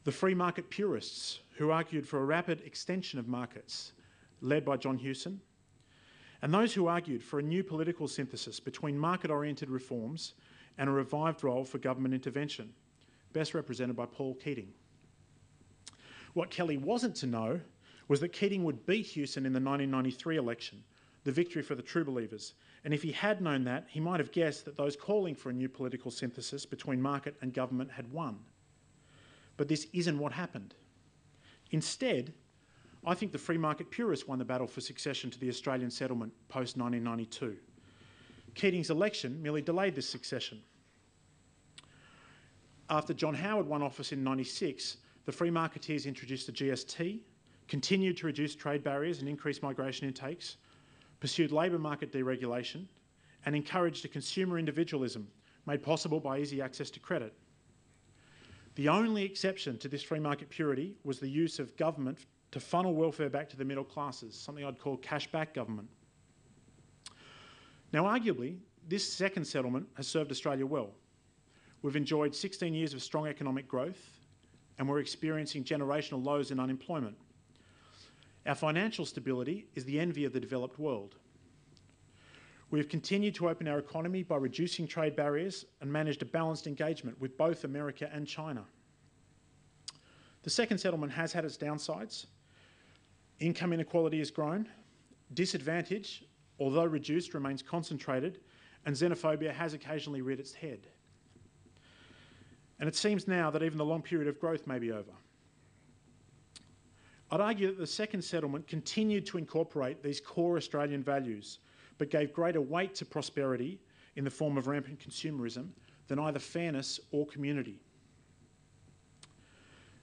Speaker 3: The free market purists, who argued for a rapid extension of markets, led by John Hewson. And those who argued for a new political synthesis between market-oriented reforms and a revived role for government intervention, best represented by Paul Keating. What Kelly wasn't to know was that Keating would beat Hewson in the 1993 election, the victory for the True Believers, and if he had known that, he might have guessed that those calling for a new political synthesis between market and government had won. But this isn't what happened. Instead, I think the free market purists won the battle for succession to the Australian settlement post-1992. Keating's election merely delayed this succession. After John Howard won office in 1996, the free marketeers introduced the GST, continued to reduce trade barriers and increase migration intakes, pursued labour market deregulation, and encouraged a consumer individualism made possible by easy access to credit. The only exception to this free market purity was the use of government to funnel welfare back to the middle classes, something I'd call cash-back government. Now, arguably, this second settlement has served Australia well. We've enjoyed 16 years of strong economic growth, and we're experiencing generational lows in unemployment. Our financial stability is the envy of the developed world. We have continued to open our economy by reducing trade barriers and managed a balanced engagement with both America and China. The second settlement has had its downsides. Income inequality has grown. Disadvantage, although reduced, remains concentrated, and xenophobia has occasionally reared its head. And it seems now that even the long period of growth may be over. I'd argue that the second settlement continued to incorporate these core Australian values, but gave greater weight to prosperity in the form of rampant consumerism than either fairness or community.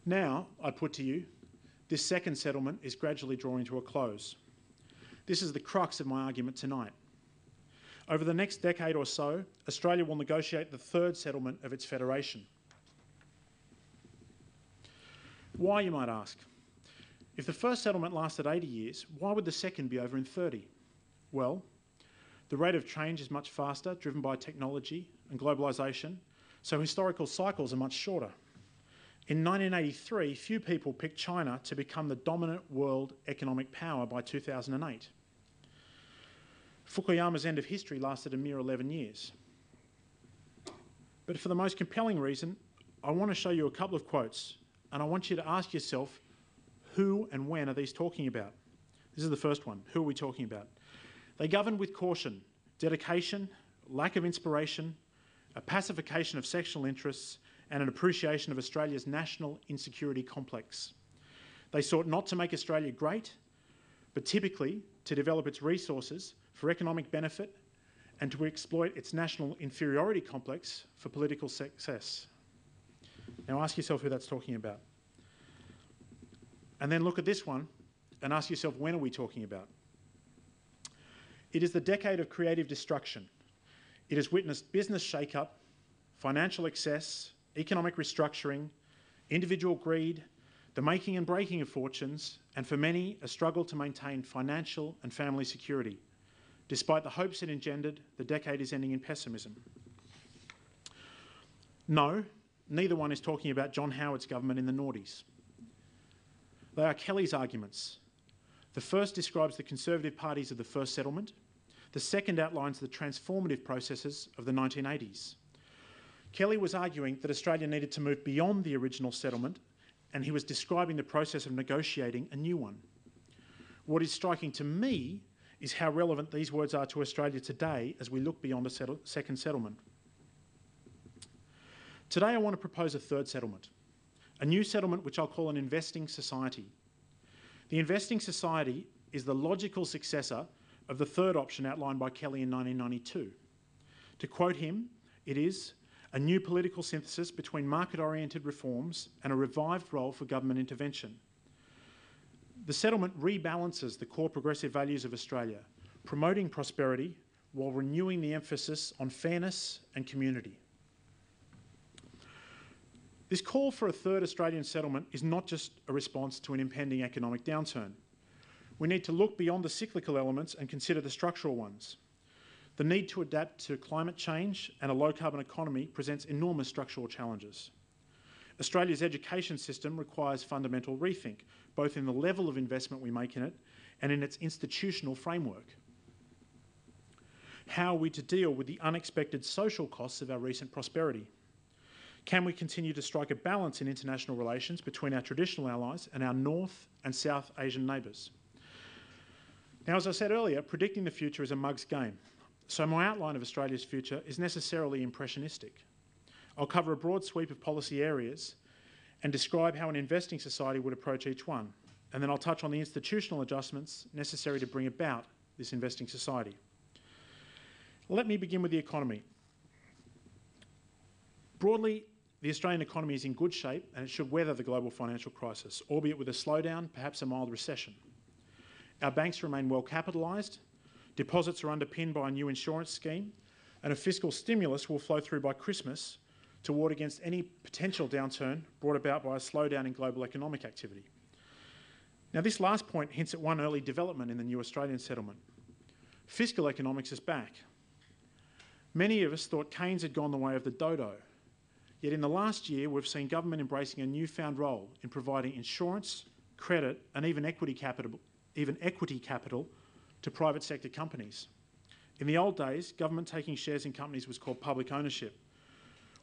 Speaker 3: Now, I put to you, this second settlement is gradually drawing to a close. This is the crux of my argument tonight. Over the next decade or so, Australia will negotiate the third settlement of its federation. Why, you might ask? If the first settlement lasted 80 years, why would the second be over in 30? Well, the rate of change is much faster, driven by technology and globalisation, so historical cycles are much shorter. In 1983, few people picked China to become the dominant world economic power by 2008. Fukuyama's end of history lasted a mere 11 years. But for the most compelling reason, I want to show you a couple of quotes, and I want you to ask yourself, who and when are these talking about? This is the first one. Who are we talking about? They governed with caution, dedication, lack of inspiration, a pacification of sectional interests, and an appreciation of Australia's national insecurity complex. They sought not to make Australia great, but typically to develop its resources for economic benefit and to exploit its national inferiority complex for political success. Now ask yourself who that's talking about. And then look at this one and ask yourself, when are we talking about? It is the decade of creative destruction. It has witnessed business shake-up, financial excess, economic restructuring, individual greed, the making and breaking of fortunes, and for many, a struggle to maintain financial and family security. Despite the hopes it engendered, the decade is ending in pessimism. No, neither one is talking about John Howard's government in the noughties. They are Kelly's arguments. The first describes the Conservative parties of the first settlement. The second outlines the transformative processes of the 1980s. Kelly was arguing that Australia needed to move beyond the original settlement, and he was describing the process of negotiating a new one. What is striking to me is how relevant these words are to Australia today as we look beyond a second settlement. Today I want to propose a third settlement, a new settlement which I'll call an investing society. The investing society is the logical successor of the third option outlined by Kelly in 1992. To quote him, it is a new political synthesis between market-oriented reforms and a revived role for government intervention. The settlement rebalances the core progressive values of Australia, promoting prosperity while renewing the emphasis on fairness and community. This call for a third Australian settlement is not just a response to an impending economic downturn. We need to look beyond the cyclical elements and consider the structural ones. The need to adapt to climate change and a low-carbon economy presents enormous structural challenges. Australia's education system requires fundamental rethink, both in the level of investment we make in it and in its institutional framework. How are we to deal with the unexpected social costs of our recent prosperity? Can we continue to strike a balance in international relations between our traditional allies and our North and South Asian neighbours? Now, as I said earlier, predicting the future is a mug's game. So my outline of Australia's future is necessarily impressionistic. I'll cover a broad sweep of policy areas and describe how an investing society would approach each one. And then I'll touch on the institutional adjustments necessary to bring about this investing society. Let me begin with the economy. Broadly, the Australian economy is in good shape and it should weather the global financial crisis, albeit with a slowdown, perhaps a mild recession. Our banks remain well capitalised, deposits are underpinned by a new insurance scheme, and a fiscal stimulus will flow through by Christmas to ward against any potential downturn brought about by a slowdown in global economic activity. Now, this last point hints at one early development in the new Australian settlement. Fiscal economics is back. Many of us thought Keynes had gone the way of the dodo. Yet in the last year, we've seen government embracing a newfound role in providing insurance, credit, and even equity capital to private sector companies. In the old days, government taking shares in companies was called public ownership,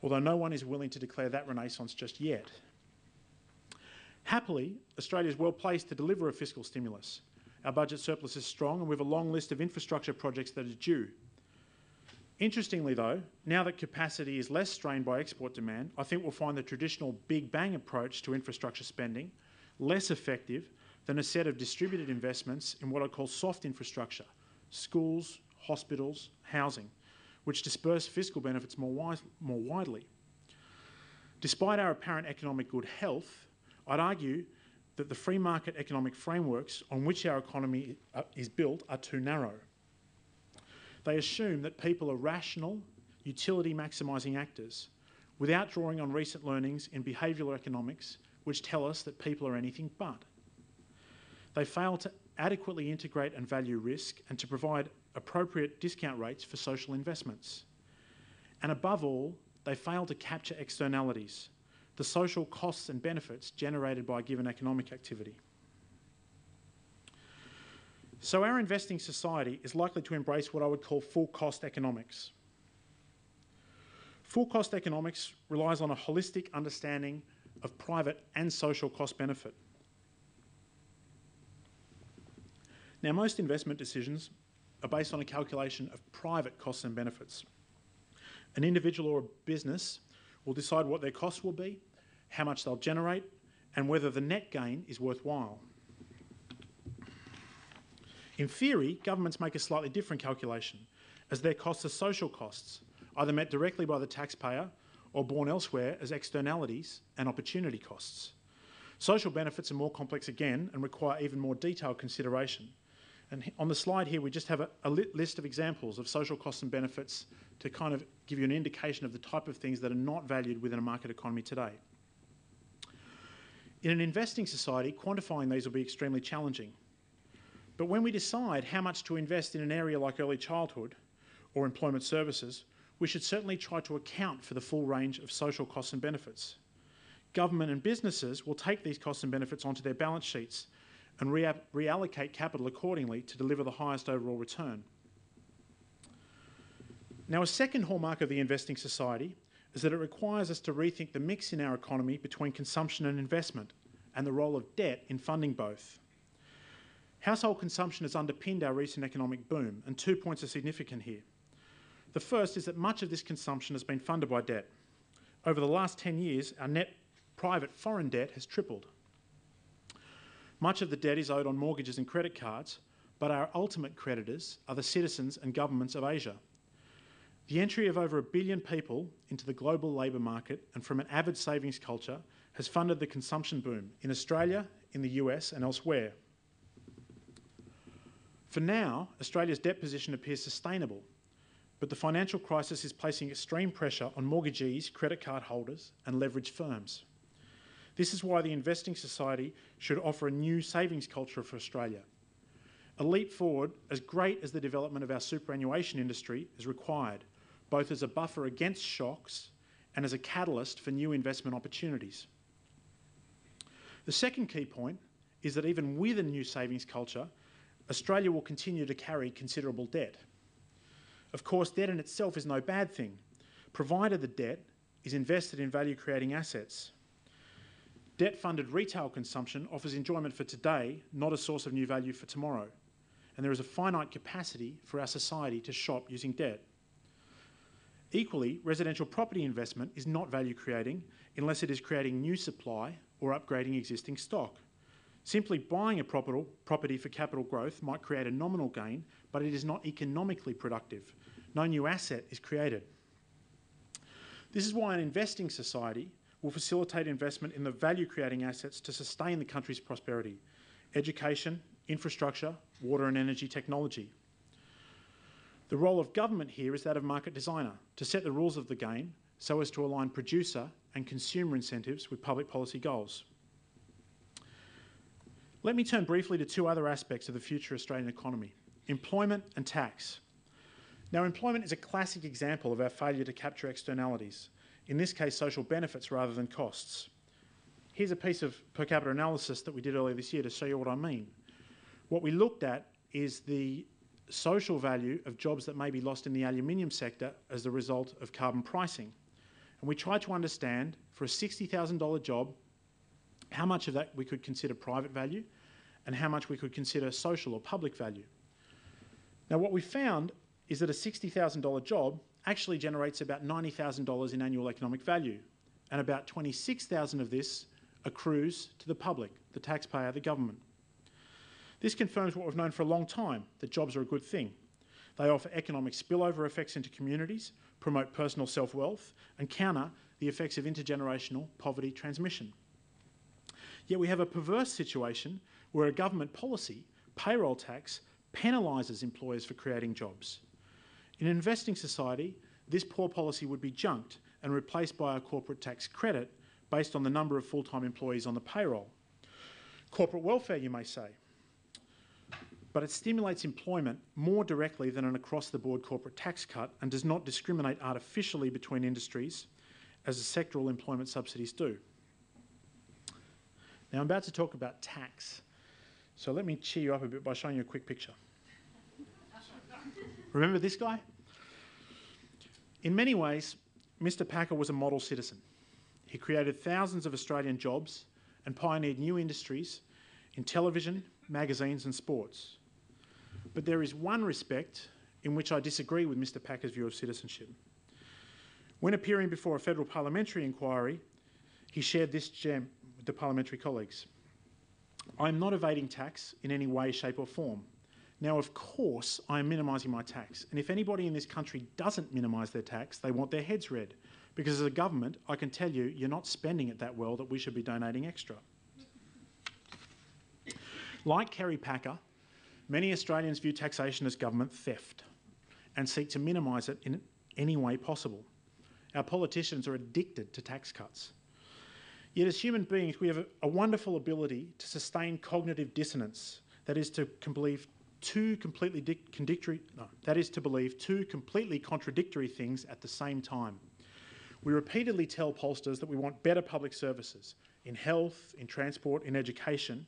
Speaker 3: although no one is willing to declare that renaissance just yet. Happily, Australia is well placed to deliver a fiscal stimulus. Our budget surplus is strong and we have a long list of infrastructure projects that are due. Interestingly though, now that capacity is less strained by export demand, I think we'll find the traditional big bang approach to infrastructure spending less effective than a set of distributed investments in what I call soft infrastructure, schools, hospitals, housing, which disperse fiscal benefits more widely. Despite our apparent economic good health, I'd argue that the free market economic frameworks on which our economy is built are too narrow. They assume that people are rational, utility maximising actors without drawing on recent learnings in behavioural economics which tell us that people are anything but. They fail to adequately integrate and value risk and to provide appropriate discount rates for social investments. And above all, they fail to capture externalities, the social costs and benefits generated by a given economic activity. So our investing society is likely to embrace what I would call full cost economics. Full cost economics relies on a holistic understanding of private and social cost benefit. Now, most investment decisions are based on a calculation of private costs and benefits. An individual or a business will decide what their costs will be, how much they'll generate, and whether the net gain is worthwhile. In theory, governments make a slightly different calculation, as their costs are social costs, either met directly by the taxpayer or borne elsewhere as externalities and opportunity costs. Social benefits are more complex again and require even more detailed consideration. And on the slide here, we just have a list of examples of social costs and benefits to kind of give you an indication of the type of things that are not valued within a market economy today. In an investing society, quantifying these will be extremely challenging. But when we decide how much to invest in an area like early childhood or employment services, we should certainly try to account for the full range of social costs and benefits. Government and businesses will take these costs and benefits onto their balance sheets and reallocate capital accordingly to deliver the highest overall return. Now, a second hallmark of the investing society is that it requires us to rethink the mix in our economy between consumption and investment and the role of debt in funding both. Household consumption has underpinned our recent economic boom, and 2 points are significant here. The first is that much of this consumption has been funded by debt. Over the last 10 years, our net private foreign debt has tripled. Much of the debt is owed on mortgages and credit cards, but our ultimate creditors are the citizens and governments of Asia. The entry of over 1 billion people into the global labour market and from an avid savings culture has funded the consumption boom in Australia, in the US and elsewhere. For now, Australia's debt position appears sustainable, but the financial crisis is placing extreme pressure on mortgagees, credit card holders and leveraged firms. This is why the investing society should offer a new savings culture for Australia. A leap forward, as great as the development of our superannuation industry, is required, both as a buffer against shocks and as a catalyst for new investment opportunities. The second key point is that even with a new savings culture, Australia will continue to carry considerable debt. Of course, debt in itself is no bad thing, provided the debt is invested in value-creating assets. Debt-funded retail consumption offers enjoyment for today, not a source of new value for tomorrow. And there is a finite capacity for our society to shop using debt. Equally, residential property investment is not value-creating unless it is creating new supply or upgrading existing stock. Simply buying a property for capital growth might create a nominal gain, but it is not economically productive. No new asset is created. This is why an investing society will facilitate investment in the value-creating assets to sustain the country's prosperity: education, infrastructure, water and energy technology. The role of government here is that of market designer, to set the rules of the game so as to align producer and consumer incentives with public policy goals. Let me turn briefly to two other aspects of the future Australian economy: employment and tax. Now, employment is a classic example of our failure to capture externalities, in this case social benefits rather than costs. Here's a piece of per capita analysis that we did earlier this year to show you what I mean. What we looked at is the social value of jobs that may be lost in the aluminium sector as the result of carbon pricing. And we tried to understand, for a $60,000 job, how much of that we could consider private value and how much we could consider social or public value. Now, what we found is that a $60,000 job actually generates about $90,000 in annual economic value, and about $26,000 of this accrues to the public, the taxpayer, the government. This confirms what we've known for a long time, that jobs are a good thing. They offer economic spillover effects into communities, promote personal self-wealth, and counter the effects of intergenerational poverty transmission. Yet we have a perverse situation where a government policy, payroll tax, penalises employers for creating jobs. In an investing society, this poor policy would be junked and replaced by a corporate tax credit based on the number of full-time employees on the payroll. Corporate welfare, you may say, but it stimulates employment more directly than an across-the-board corporate tax cut and does not discriminate artificially between industries as the sectoral employment subsidies do. Now, I'm about to talk about tax, so let me cheer you up a bit by showing you a quick picture. Remember this guy? In many ways, Mr. Packer was a model citizen. He created thousands of Australian jobs and pioneered new industries in television, magazines and sports. But there is one respect in which I disagree with Mr. Packer's view of citizenship. When appearing before a federal parliamentary inquiry, he shared this gem with the parliamentary colleagues. I'm not evading tax in any way, shape or form. Now, of course, I am minimising my tax. And if anybody in this country doesn't minimise their tax, they want their heads read. Because as a government, I can tell you, you're not spending it that well that we should be donating extra. Like Kerry Packer, many Australians view taxation as government theft and seek to minimise it in any way possible. Our politicians are addicted to tax cuts. Yet as human beings, we have a wonderful ability to sustain cognitive dissonance, that is to believe two completely contradictory things at the same time. We repeatedly tell pollsters that we want better public services in health, in transport, in education,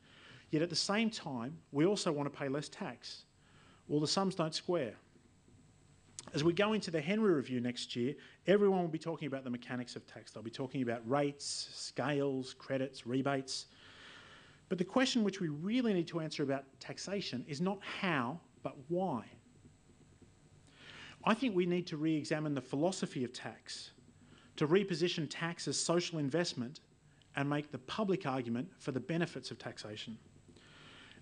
Speaker 3: yet at the same time, we also want to pay less tax. Well, the sums don't square. As we go into the Henry Review next year, everyone will be talking about the mechanics of tax. They'll be talking about rates, scales, credits, rebates. But the question which we really need to answer about taxation is not how, but why. I think we need to re-examine the philosophy of tax, to reposition tax as social investment and make the public argument for the benefits of taxation.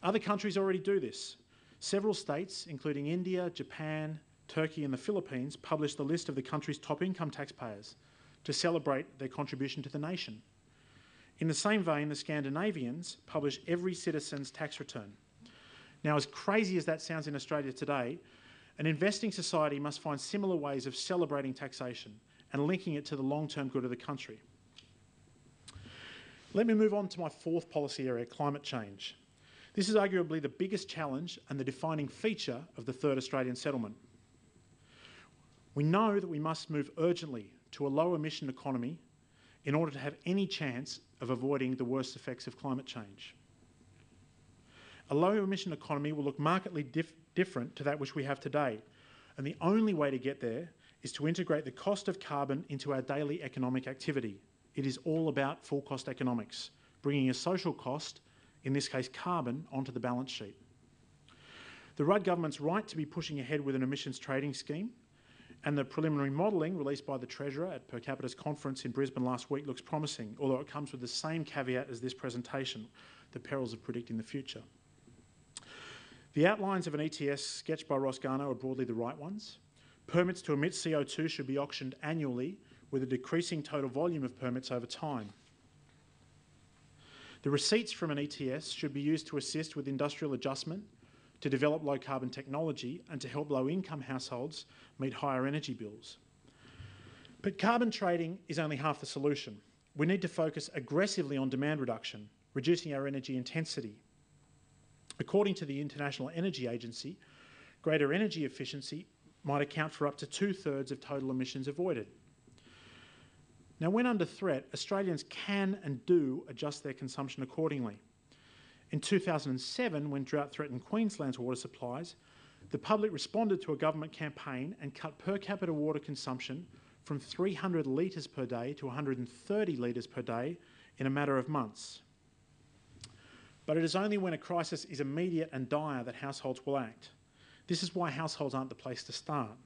Speaker 3: Other countries already do this. Several states, including India, Japan, Turkey and the Philippines, published the list of the country's top income taxpayers to celebrate their contribution to the nation. In the same vein, the Scandinavians publish every citizen's tax return. Now, as crazy as that sounds in Australia today, an investing society must find similar ways of celebrating taxation and linking it to the long-term good of the country. Let me move on to my fourth policy area, climate change. This is arguably the biggest challenge and the defining feature of the third Australian settlement. We know that we must move urgently to a low-emission economy in order to have any chance of avoiding the worst effects of climate change. A low-emission economy will look markedly different to that which we have today, and the only way to get there is to integrate the cost of carbon into our daily economic activity. It is all about full cost economics, bringing a social cost, in this case carbon, onto the balance sheet. The Rudd government's right to be pushing ahead with an emissions trading scheme, and the preliminary modelling released by the Treasurer at Per Capita's conference in Brisbane last week looks promising, although it comes with the same caveat as this presentation, the perils of predicting the future. The outlines of an ETS sketched by Ross Garnaut are broadly the right ones. Permits to emit CO2 should be auctioned annually with a decreasing total volume of permits over time. The receipts from an ETS should be used to assist with industrial adjustment, to develop low-carbon technology and to help low-income households meet higher energy bills. But carbon trading is only half the solution. We need to focus aggressively on demand reduction, reducing our energy intensity. According to the International Energy Agency, greater energy efficiency might account for up to 2/3 of total emissions avoided. Now, when under threat, Australians can and do adjust their consumption accordingly. In 2007, when drought threatened Queensland's water supplies, the public responded to a government campaign and cut per capita water consumption from 300 litres per day to 130 litres per day in a matter of months. But it is only when a crisis is immediate and dire that households will act. This is why households aren't the place to start.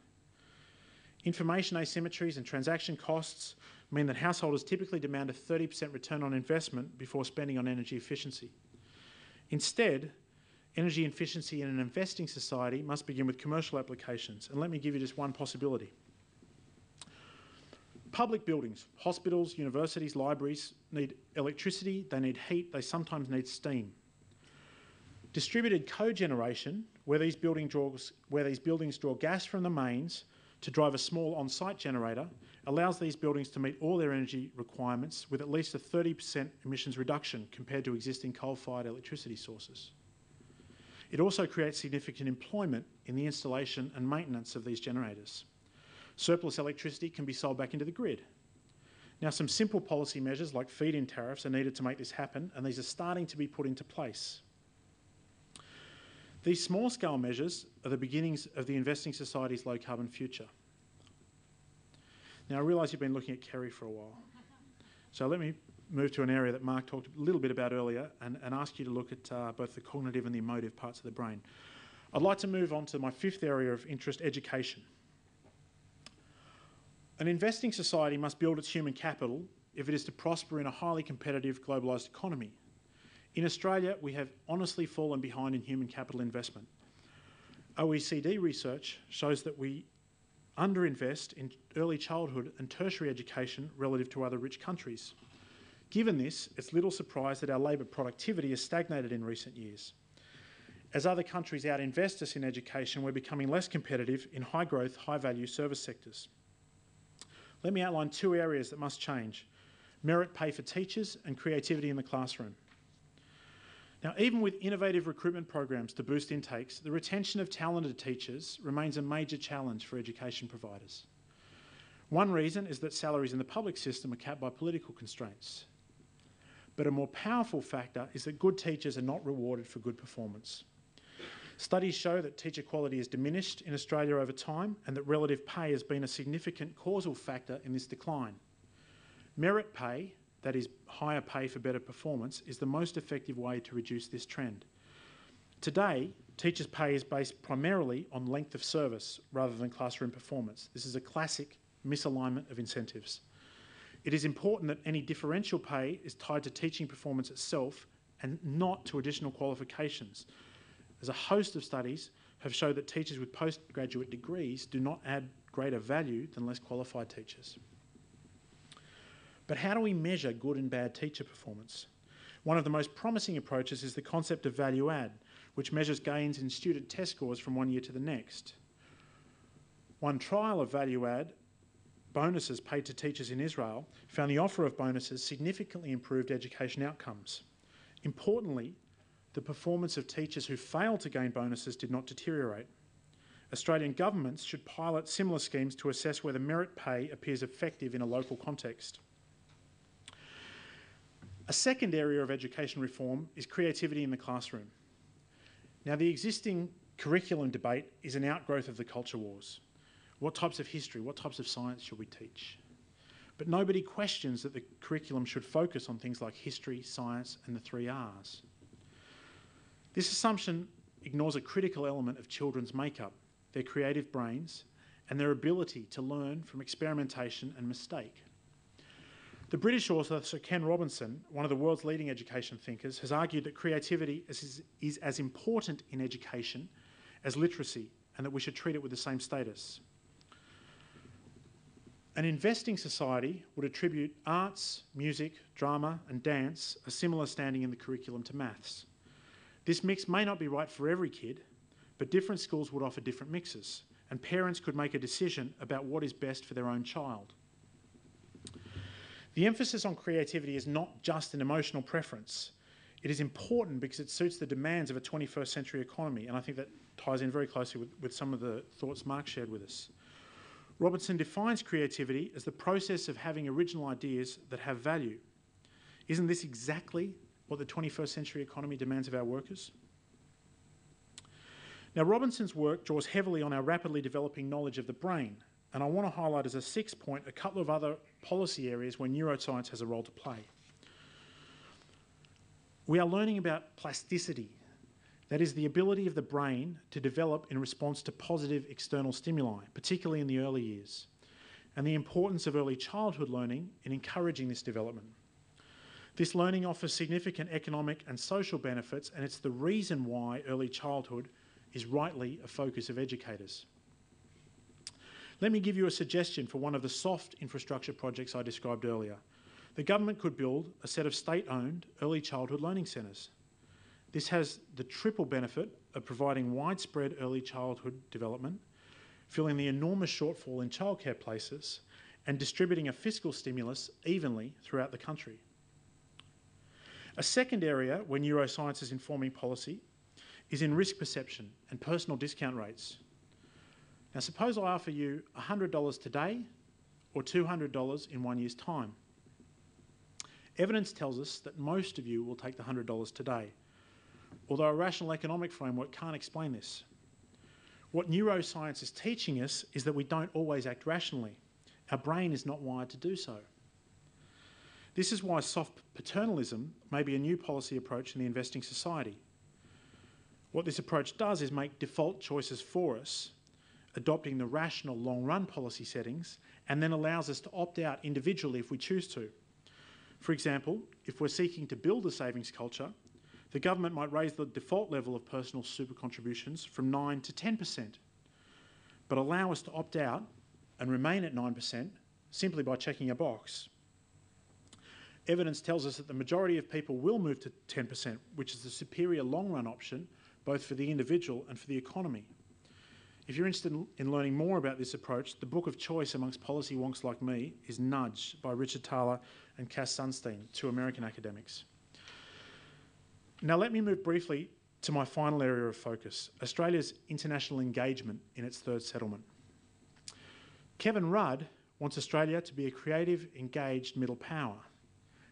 Speaker 3: Information asymmetries and transaction costs mean that householders typically demand a 30% return on investment before spending on energy efficiency. Instead, energy efficiency in an investing society must begin with commercial applications, and let me give you just one possibility. Public buildings, hospitals, universities, libraries need electricity, they need heat, they sometimes need steam. Distributed cogeneration, where these buildings draw gas from the mains to drive a small on-site generator, allows these buildings to meet all their energy requirements with at least a 30% emissions reduction compared to existing coal-fired electricity sources. It also creates significant employment in the installation and maintenance of these generators. Surplus electricity can be sold back into the grid. Now, some simple policy measures like feed-in tariffs are needed to make this happen, and these are starting to be put into place. These small-scale measures are the beginnings of the investing society's low-carbon future. Now, I realise you've been looking at Kerry for a while. So let me move to an area that Mark talked a little bit about earlier and ask you to look at both the cognitive and the emotive parts of the brain. I'd like to move on to my fifth area of interest, education. An investing society must build its human capital if it is to prosper in a highly competitive globalised economy. In Australia, we have honestly fallen behind in human capital investment. OECD research shows that we underinvest in early childhood and tertiary education relative to other rich countries. Given this, it's little surprise that our labour productivity has stagnated in recent years. As other countries outinvest us in education, we're becoming less competitive in high-growth, high-value service sectors. Let me outline two areas that must change: merit pay for teachers and creativity in the classroom. Now, even with innovative recruitment programs to boost intakes, the retention of talented teachers remains a major challenge for education providers. One reason is that salaries in the public system are capped by political constraints. But a more powerful factor is that good teachers are not rewarded for good performance. Studies show that teacher quality has diminished in Australia over time and that relative pay has been a significant causal factor in this decline. Merit pay, that is, higher pay for better performance, is the most effective way to reduce this trend. Today, teachers' pay is based primarily on length of service rather than classroom performance. This is a classic misalignment of incentives. It is important that any differential pay is tied to teaching performance itself and not to additional qualifications, as a host of studies have shown that teachers with postgraduate degrees do not add greater value than less qualified teachers. But how do we measure good and bad teacher performance? One of the most promising approaches is the concept of value add, which measures gains in student test scores from one year to the next. One trial of value add bonuses paid to teachers in Israel found the offer of bonuses significantly improved education outcomes. Importantly, the performance of teachers who failed to gain bonuses did not deteriorate. Australian governments should pilot similar schemes to assess whether merit pay appears effective in a local context. A second area of education reform is creativity in the classroom. Now, the existing curriculum debate is an outgrowth of the culture wars. What types of history, what types of science should we teach? But nobody questions that the curriculum should focus on things like history, science, and the 3 Rs. This assumption ignores a critical element of children's makeup, their creative brains, and their ability to learn from experimentation and mistake. The British author Sir Ken Robinson, one of the world's leading education thinkers, has argued that creativity is as important in education as literacy, and that we should treat it with the same status. An investing society would attribute arts, music, drama, and dance a similar standing in the curriculum to maths. This mix may not be right for every kid, but different schools would offer different mixes, and parents could make a decision about what is best for their own child. The emphasis on creativity is not just an emotional preference. It is important because it suits the demands of a 21st century economy, and I think that ties in very closely with some of the thoughts Mark shared with us. Robinson defines creativity as the process of having original ideas that have value. Isn't this exactly what the 21st century economy demands of our workers? Now, Robinson's work draws heavily on our rapidly developing knowledge of the brain, and I want to highlight as a sixth point a couple of other policy areas where neuroscience has a role to play. We are learning about plasticity, that is the ability of the brain to develop in response to positive external stimuli, particularly in the early years, and the importance of early childhood learning in encouraging this development. This learning offers significant economic and social benefits, and it's the reason why early childhood is rightly a focus of educators. Let me give you a suggestion for one of the soft infrastructure projects I described earlier. The government could build a set of state-owned early childhood learning centres. This has the triple benefit of providing widespread early childhood development, filling the enormous shortfall in childcare places, and distributing a fiscal stimulus evenly throughout the country. A second area where neuroscience is informing policy is in risk perception and personal discount rates. Now, suppose I offer you $100 today or $200 in 1 year's time. Evidence tells us that most of you will take the $100 today, although a rational economic framework can't explain this. What neuroscience is teaching us is that we don't always act rationally. Our brain is not wired to do so. This is why soft paternalism may be a new policy approach in the investing society. What this approach does is make default choices for us, adopting the rational long-run policy settings, and then allows us to opt out individually if we choose to. For example, if we're seeking to build a savings culture, the government might raise the default level of personal super contributions from 9 to 10%, but allow us to opt out and remain at 9% simply by checking a box. Evidence tells us that the majority of people will move to 10%, which is the superior long-run option, both for the individual and for the economy. If you're interested in learning more about this approach, the book of choice amongst policy wonks like me is Nudge by Richard Thaler and Cass Sunstein, two American academics. Now let me move briefly to my final area of focus, Australia's international engagement in its third settlement. Kevin Rudd wants Australia to be a creative, engaged middle power.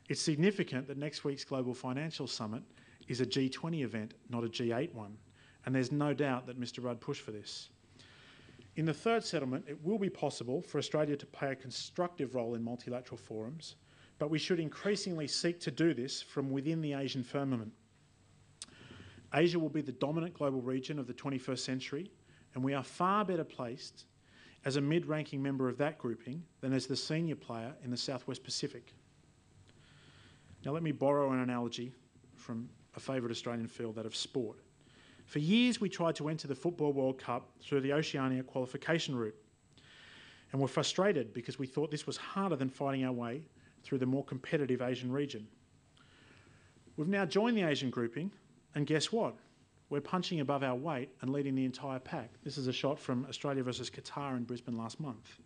Speaker 3: It's significant that next week's Global Financial Summit is a G20 event, not a G8 one, and there's no doubt that Mr. Rudd pushed for this. In the third settlement, it will be possible for Australia to play a constructive role in multilateral forums, but we should increasingly seek to do this from within the Asian firmament. Asia will be the dominant global region of the 21st century, and we are far better placed as a mid-ranking member of that grouping than as the senior player in the Southwest Pacific. Now let me borrow an analogy from a favourite Australian field, that of sport. For years we tried to enter the Football World Cup through the Oceania qualification route, and were frustrated because we thought this was harder than fighting our way through the more competitive Asian region. We've now joined the Asian grouping, and guess what? We're punching above our weight and leading the entire pack. This is a shot from Australia versus Qatar in Brisbane last month.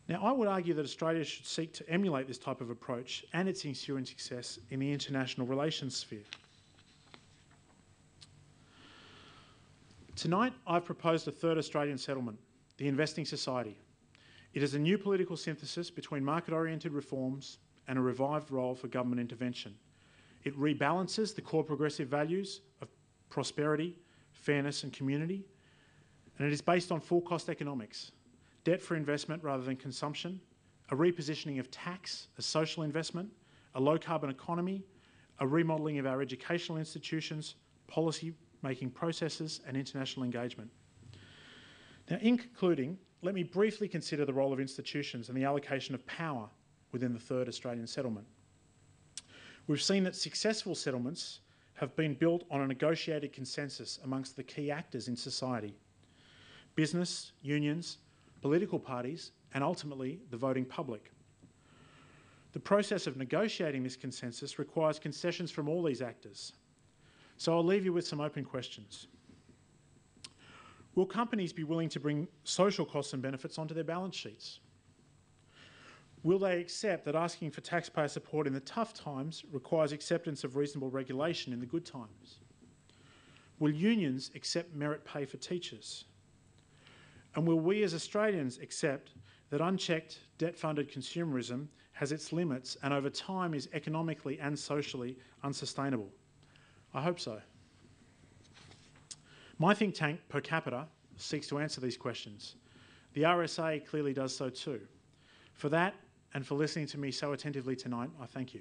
Speaker 3: Now, I would argue that Australia should seek to emulate this type of approach and its ensuing success in the international relations sphere. Tonight, I've proposed a third Australian settlement, the Investing Society. It is a new political synthesis between market-oriented reforms and a revived role for government intervention. It rebalances the core progressive values of prosperity, fairness and community, and it is based on full cost economics, debt for investment rather than consumption, a repositioning of tax as social investment, a low-carbon economy, a remodelling of our educational institutions, policy-making processes and international engagement. Now, in concluding, let me briefly consider the role of institutions and the allocation of power within the third Australian settlement. We've seen that successful settlements have been built on a negotiated consensus amongst the key actors in society: business, unions, political parties, and ultimately the voting public. The process of negotiating this consensus requires concessions from all these actors. So I'll leave you with some open questions. Will companies be willing to bring social costs and benefits onto their balance sheets? Will they accept that asking for taxpayer support in the tough times requires acceptance of reasonable regulation in the good times? Will unions accept merit pay for teachers? And will we as Australians accept that unchecked, debt-funded consumerism has its limits and over time is economically and socially unsustainable? I hope so. My think tank, Per Capita, seeks to answer these questions. The RSA clearly does so too. For that, and for listening to me so attentively tonight, I thank you.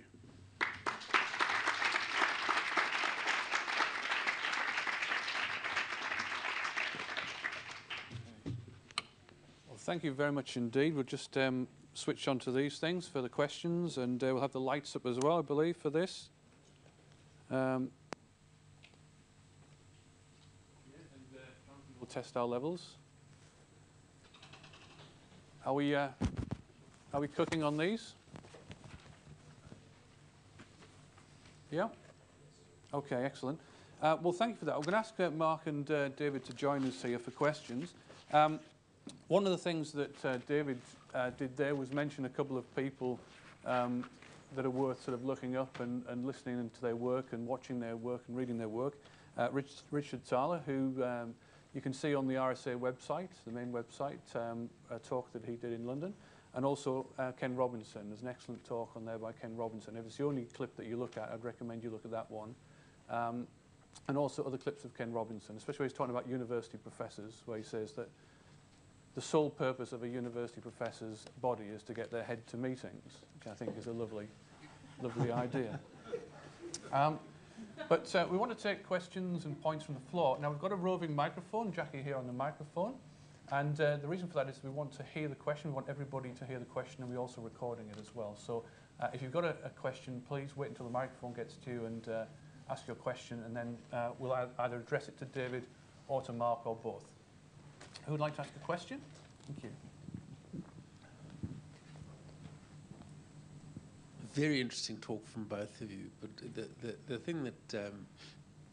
Speaker 1: Well, thank you very much indeed. We'll just switch on to these things for the questions, and we'll have the lights up as well, I believe, for this. We'll test our levels. Are we cooking on these? Yeah? Okay, excellent. Well, thank you for that. I'm going to ask Mark and David to join us here for questions. One of the things that David did there was mention a couple of people that are worth sort of looking up and listening into their work and watching their work and reading their work. Richard Thaler, who you can see on the RSA website, the main website, a talk that he did in London. And also Ken Robinson. There's an excellent talk on there by Ken Robinson. If it's the only clip that you look at, I'd recommend you look at that one. And also other clips of Ken Robinson, especially when he's talking about university professors, where he says that the sole purpose of a university professor's body is to get their head to meetings, which I think is a lovely, lovely idea. But we want to take questions and points from the floor. Now, we've got a roving microphone, Jackie here on the microphone. And the reason for that is we want to hear the question. We want everybody to hear the question, and we're also recording it as well. So if you've got a question, please wait until the microphone gets to you and ask your question, and then we'll either address it to David or to Mark or both. Who would like to ask a question? Thank you.
Speaker 4: Very interesting talk from both of you, but the thing that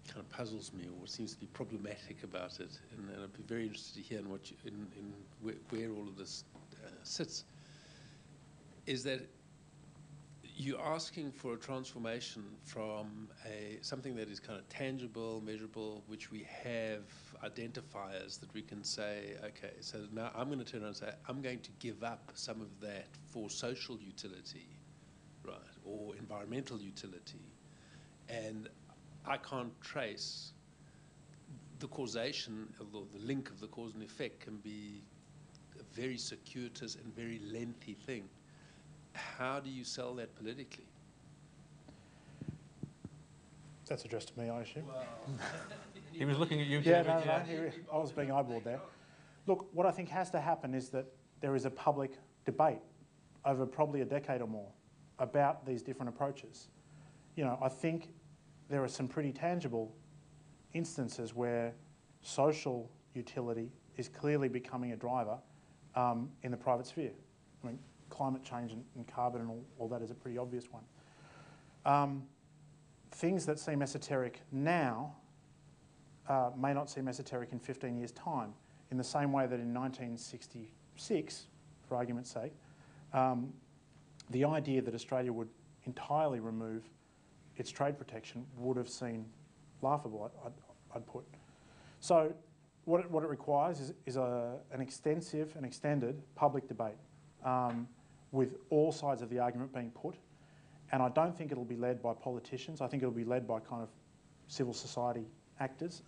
Speaker 4: kind of puzzles me, or seems to be problematic about it, and I'd be very interested to hear in what where all of this sits, is that you're asking for a transformation from something that is kind of tangible, measurable, which we have identifiers that we can say, okay, so now I'm going to turn around and say, I'm going to give up some of that for social utility, right, or environmental utility, and I can't trace the causation, although the link of the cause and effect can be a very circuitous and very lengthy thing. How do you sell that politically?
Speaker 3: That's addressed to me, I assume.
Speaker 4: Well,
Speaker 1: he was looking at you.
Speaker 3: Yeah, no, I was being eyeballed there. Look, what I think has to happen is that there is a public debate over probably a decade or more about these different approaches. You know, I think there are some pretty tangible instances where social utility is clearly becoming a driver in the private sphere. I mean, climate change and carbon and all that is a pretty obvious one. Things that seem esoteric now may not seem esoteric in 15 years' time, in the same way that in 1966, for argument's sake, the idea that Australia would entirely remove its trade protection would have seemed laughable, I'd put. So what it requires is an extensive and extended public debate with all sides of the argument being put. And I don't think it'll be led by politicians. I think it'll be led by kind of civil society actors.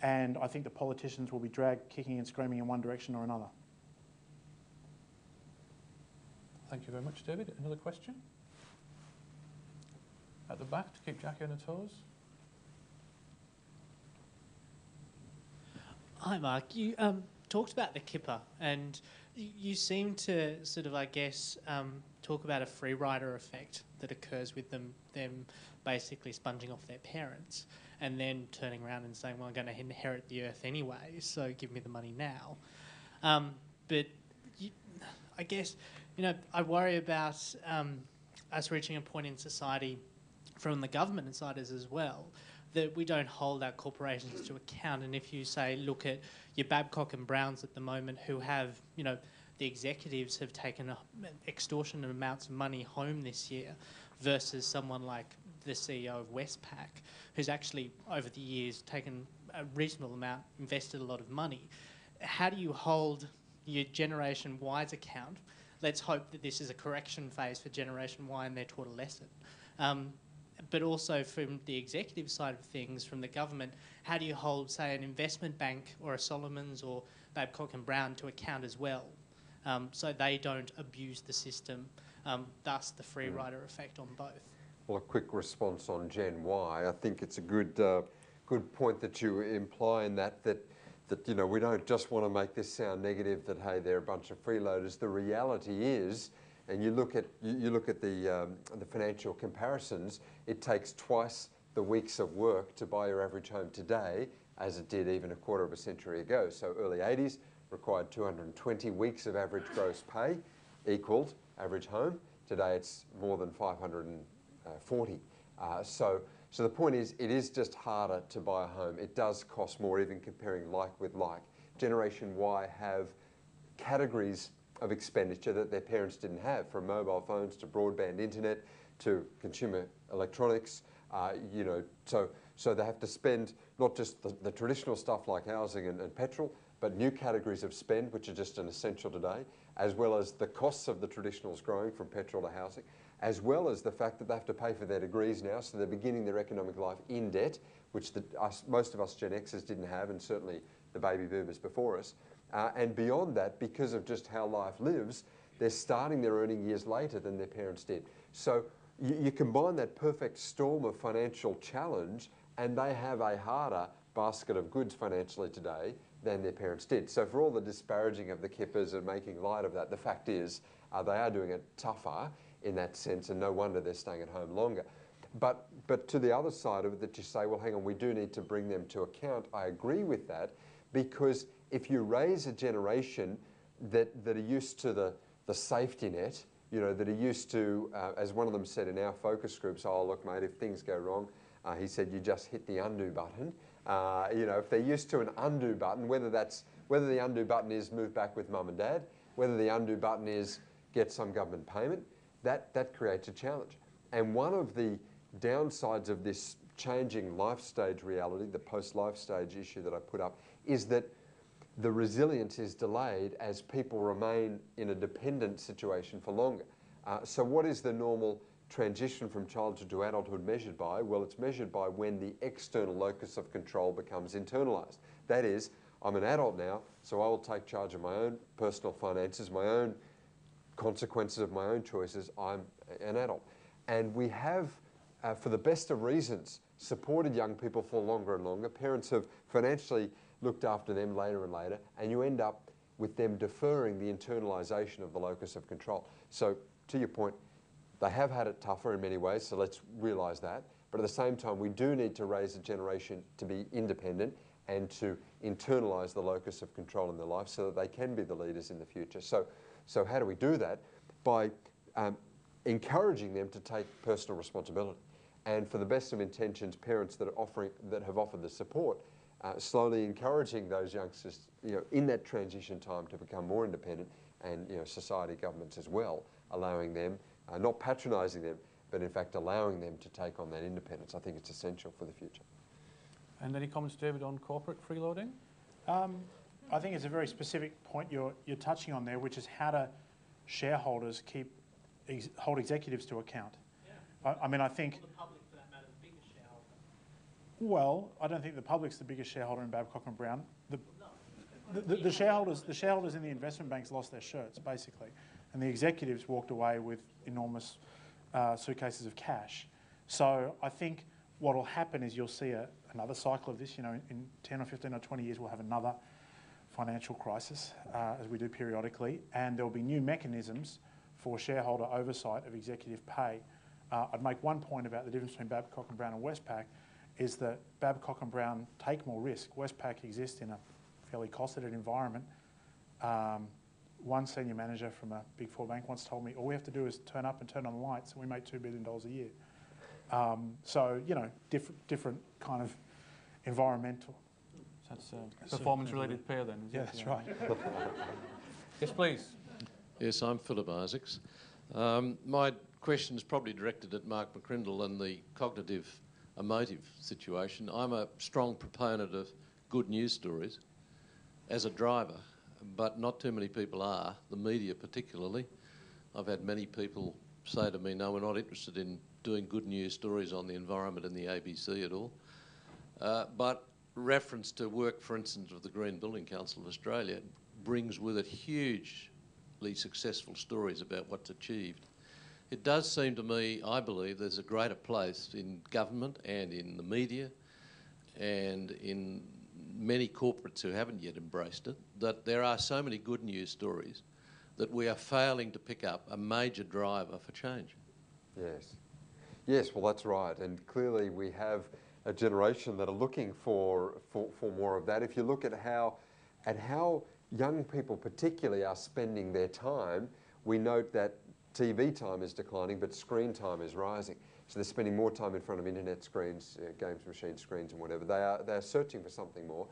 Speaker 3: And I think the politicians will be dragged kicking and screaming in one direction or another.
Speaker 1: Thank you very much, David. Another question? At the back, to keep Jackie on her toes.
Speaker 5: Hi, Mark. You talked about the kipper, and you seem to sort of, I guess, talk about a free rider effect that occurs with them basically sponging off their parents and then turning around and saying, well, I'm going to inherit the earth anyway, so give me the money now. But I guess, I worry about us reaching a point in society from the government insiders as well, that we don't hold our corporations to account. And if you say, look at your Babcock and Browns at the moment, who have, the executives have taken extortionate amounts of money home this year, versus someone like the CEO of Westpac, who's actually over the years taken a reasonable amount, invested a lot of money. How do you hold your Generation Y's account? Let's hope that this is a correction phase for Generation Y and they're taught a lesson. But also from the executive side of things, from the government, how do you hold, say, an investment bank or a Solomons or Babcock and Brown to account as well, so they don't abuse the system, thus the free rider effect on both?
Speaker 2: Well, a quick response on Gen Y. I think it's a good point that you imply in that we don't just want to make this sound negative, that hey, they're a bunch of freeloaders. The reality is, and you look at the financial comparisons, it takes twice the weeks of work to buy your average home today as it did even a quarter of a century ago. So early 80s required 220 weeks of average gross pay equaled average home. Today it's more than 540. So the point is, it is just harder to buy a home. It does cost more, even comparing like with like. Generation Y have categories of expenditure that their parents didn't have, from mobile phones to broadband internet to consumer electronics. So they have to spend not just the traditional stuff like housing and petrol, but new categories of spend, which are just an essential today, as well as the costs of the traditionals growing from petrol to housing, as well as the fact that they have to pay for their degrees now, so they're beginning their economic life in debt, which most of us Gen Xers didn't have, and certainly the baby boomers before us. And beyond that, because of just how life lives, they're starting their earning years later than their parents did. So you combine that perfect storm of financial challenge, and they have a harder basket of goods financially today than their parents did. So for all the disparaging of the kippers and making light of that, the fact is they are doing it tougher in that sense, and no wonder they're staying at home longer. But to the other side of it, that you say, well, hang on, we do need to bring them to account. I agree with that, because if you raise a generation that are used to the safety net, that are used to, as one of them said in our focus groups, oh, look, mate, if things go wrong, he said, you just hit the undo button. If they're used to an undo button, whether the undo button is move back with mum and dad, whether the undo button is get some government payment, that creates a challenge. And one of the downsides of this changing life stage reality, the post-life stage issue that I put up, is that the resilience is delayed as people remain in a dependent situation for longer. So what is the normal transition from childhood to adulthood measured by? Well, it's measured by when the external locus of control becomes internalised. That is, I'm an adult now, so I will take charge of my own personal finances, my own consequences of my own choices. I'm an adult. And we have, for the best of reasons, supported young people for longer and longer. Parents have financially looked after them later and later, and you end up with them deferring the internalisation of the locus of control. So, to your point, they have had it tougher in many ways, so let's realise that. But at the same time, we do need to raise a generation to be independent and to internalise the locus of control in their life so that they can be the leaders in the future. So how do we do that? By encouraging them to take personal responsibility. And for the best of intentions, parents that have offered the support, slowly encouraging those youngsters, in that transition time to become more independent, and society, governments as well, allowing them, not patronising them, but in fact allowing them to take on that independence. I think it's essential for the future.
Speaker 1: And any comments, David, on corporate freeloading?
Speaker 3: I think it's a very specific point you're touching on there, which is how do shareholders hold executives to account. Yeah. I think...
Speaker 5: Or the public, for that matter, the biggest shareholder.
Speaker 3: Well, I don't think the public's the biggest shareholder in Babcock & Brown. The shareholders in the investment banks lost their shirts, basically, and the executives walked away with enormous suitcases of cash. So I think what will happen is you'll see another cycle of this. In 10 or 15 or 20 years, we'll have another financial crisis, as we do periodically, and there will be new mechanisms for shareholder oversight of executive pay. I'd make one point about the difference between Babcock & Brown and Westpac, is that Babcock & Brown take more risk. Westpac exists in a fairly cosseted environment. One senior manager from a Big Four bank once told me, all we have to do is turn up and turn on the lights and we make $2 billion a year. So, different kind of environmental.
Speaker 1: That's performance-related pay then, is it?
Speaker 3: Yeah, that's right.
Speaker 1: Yes, please.
Speaker 6: Yes, I'm Philip Isaacs. My question is probably directed at Mark McCrindle and the cognitive emotive situation. I'm a strong proponent of good news stories as a driver, but not too many people are, the media particularly. I've had many people say to me, no, we're not interested in doing good news stories on the environment in the ABC at all. But reference to work, for instance, of the Green Building Council of Australia brings with it hugely successful stories about what's achieved. It does seem to me, I believe, there's a greater place in government and in the media and in many corporates who haven't yet embraced it, that there are so many good news stories that we are failing to pick up a major driver for change.
Speaker 2: Yes, well, that's right. And clearly we have a generation that are looking for more of that. If you look at how young people particularly are spending their time, we note that TV time is declining, but screen time is rising. So they're spending more time in front of internet screens, games machine screens and whatever. They're searching for something more.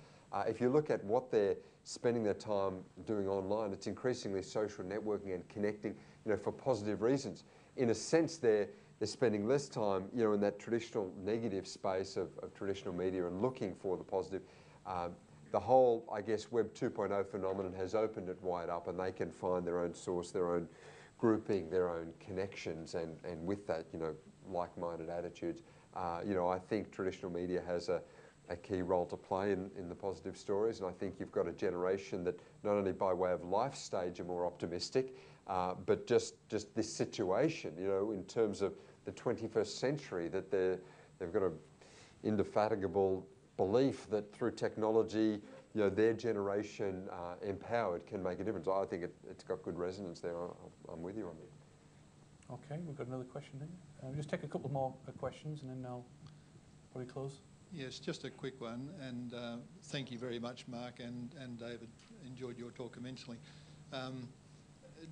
Speaker 2: If you look at what they're spending their time doing online, it's increasingly social networking and connecting, for positive reasons. In a sense, they're spending less time, in that traditional negative space of traditional media and looking for the positive. The whole, I guess, Web 2.0 phenomenon has opened it wide up, and they can find their own source, their own grouping, their own connections, and with that, like-minded attitudes. I think traditional media has a key role to play in the positive stories, and I think you've got a generation that not only by way of life stage are more optimistic, but just this situation, in terms of the 21st century, that they've got an indefatigable belief that through technology, their generation empowered can make a difference. I think it's got good resonance there. I'm with you on that.
Speaker 1: Okay, we've got another question here. Just take a couple more questions and then I'll probably close.
Speaker 7: Yes, just a quick one, and thank you very much, Mark and David. Enjoyed your talk immensely.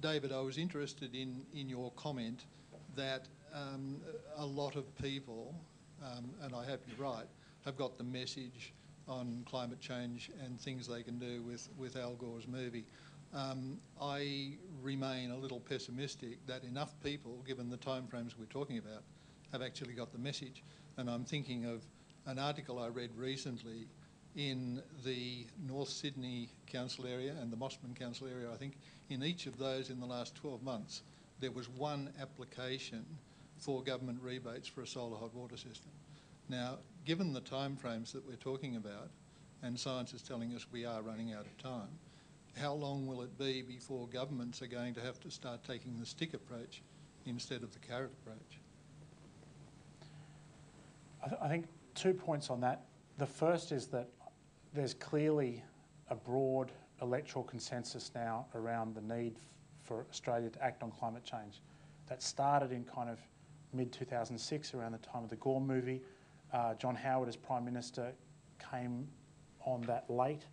Speaker 7: David, I was interested in your comment that a lot of people, and I hope you're right, have got the message on climate change and things they can do with Al Gore's movie. I remain a little pessimistic that enough people, given the timeframes we're talking about, have actually got the message. And I'm thinking of an article I read recently in the North Sydney Council area and the Mosman Council area. I think in each of those in the last 12 months, there was one application for government rebates for a solar hot water system. Now, given the timeframes that we're talking about, and science is telling us we are running out of time, how long will it be before governments are going to have to start taking the stick approach instead of the carrot approach?
Speaker 3: I think 2 points on that. The first is that there's clearly a broad electoral consensus now around the need for Australia to act on climate change. That started in kind of mid-2006, around the time of the Gore movie. John Howard, as Prime Minister, came on that late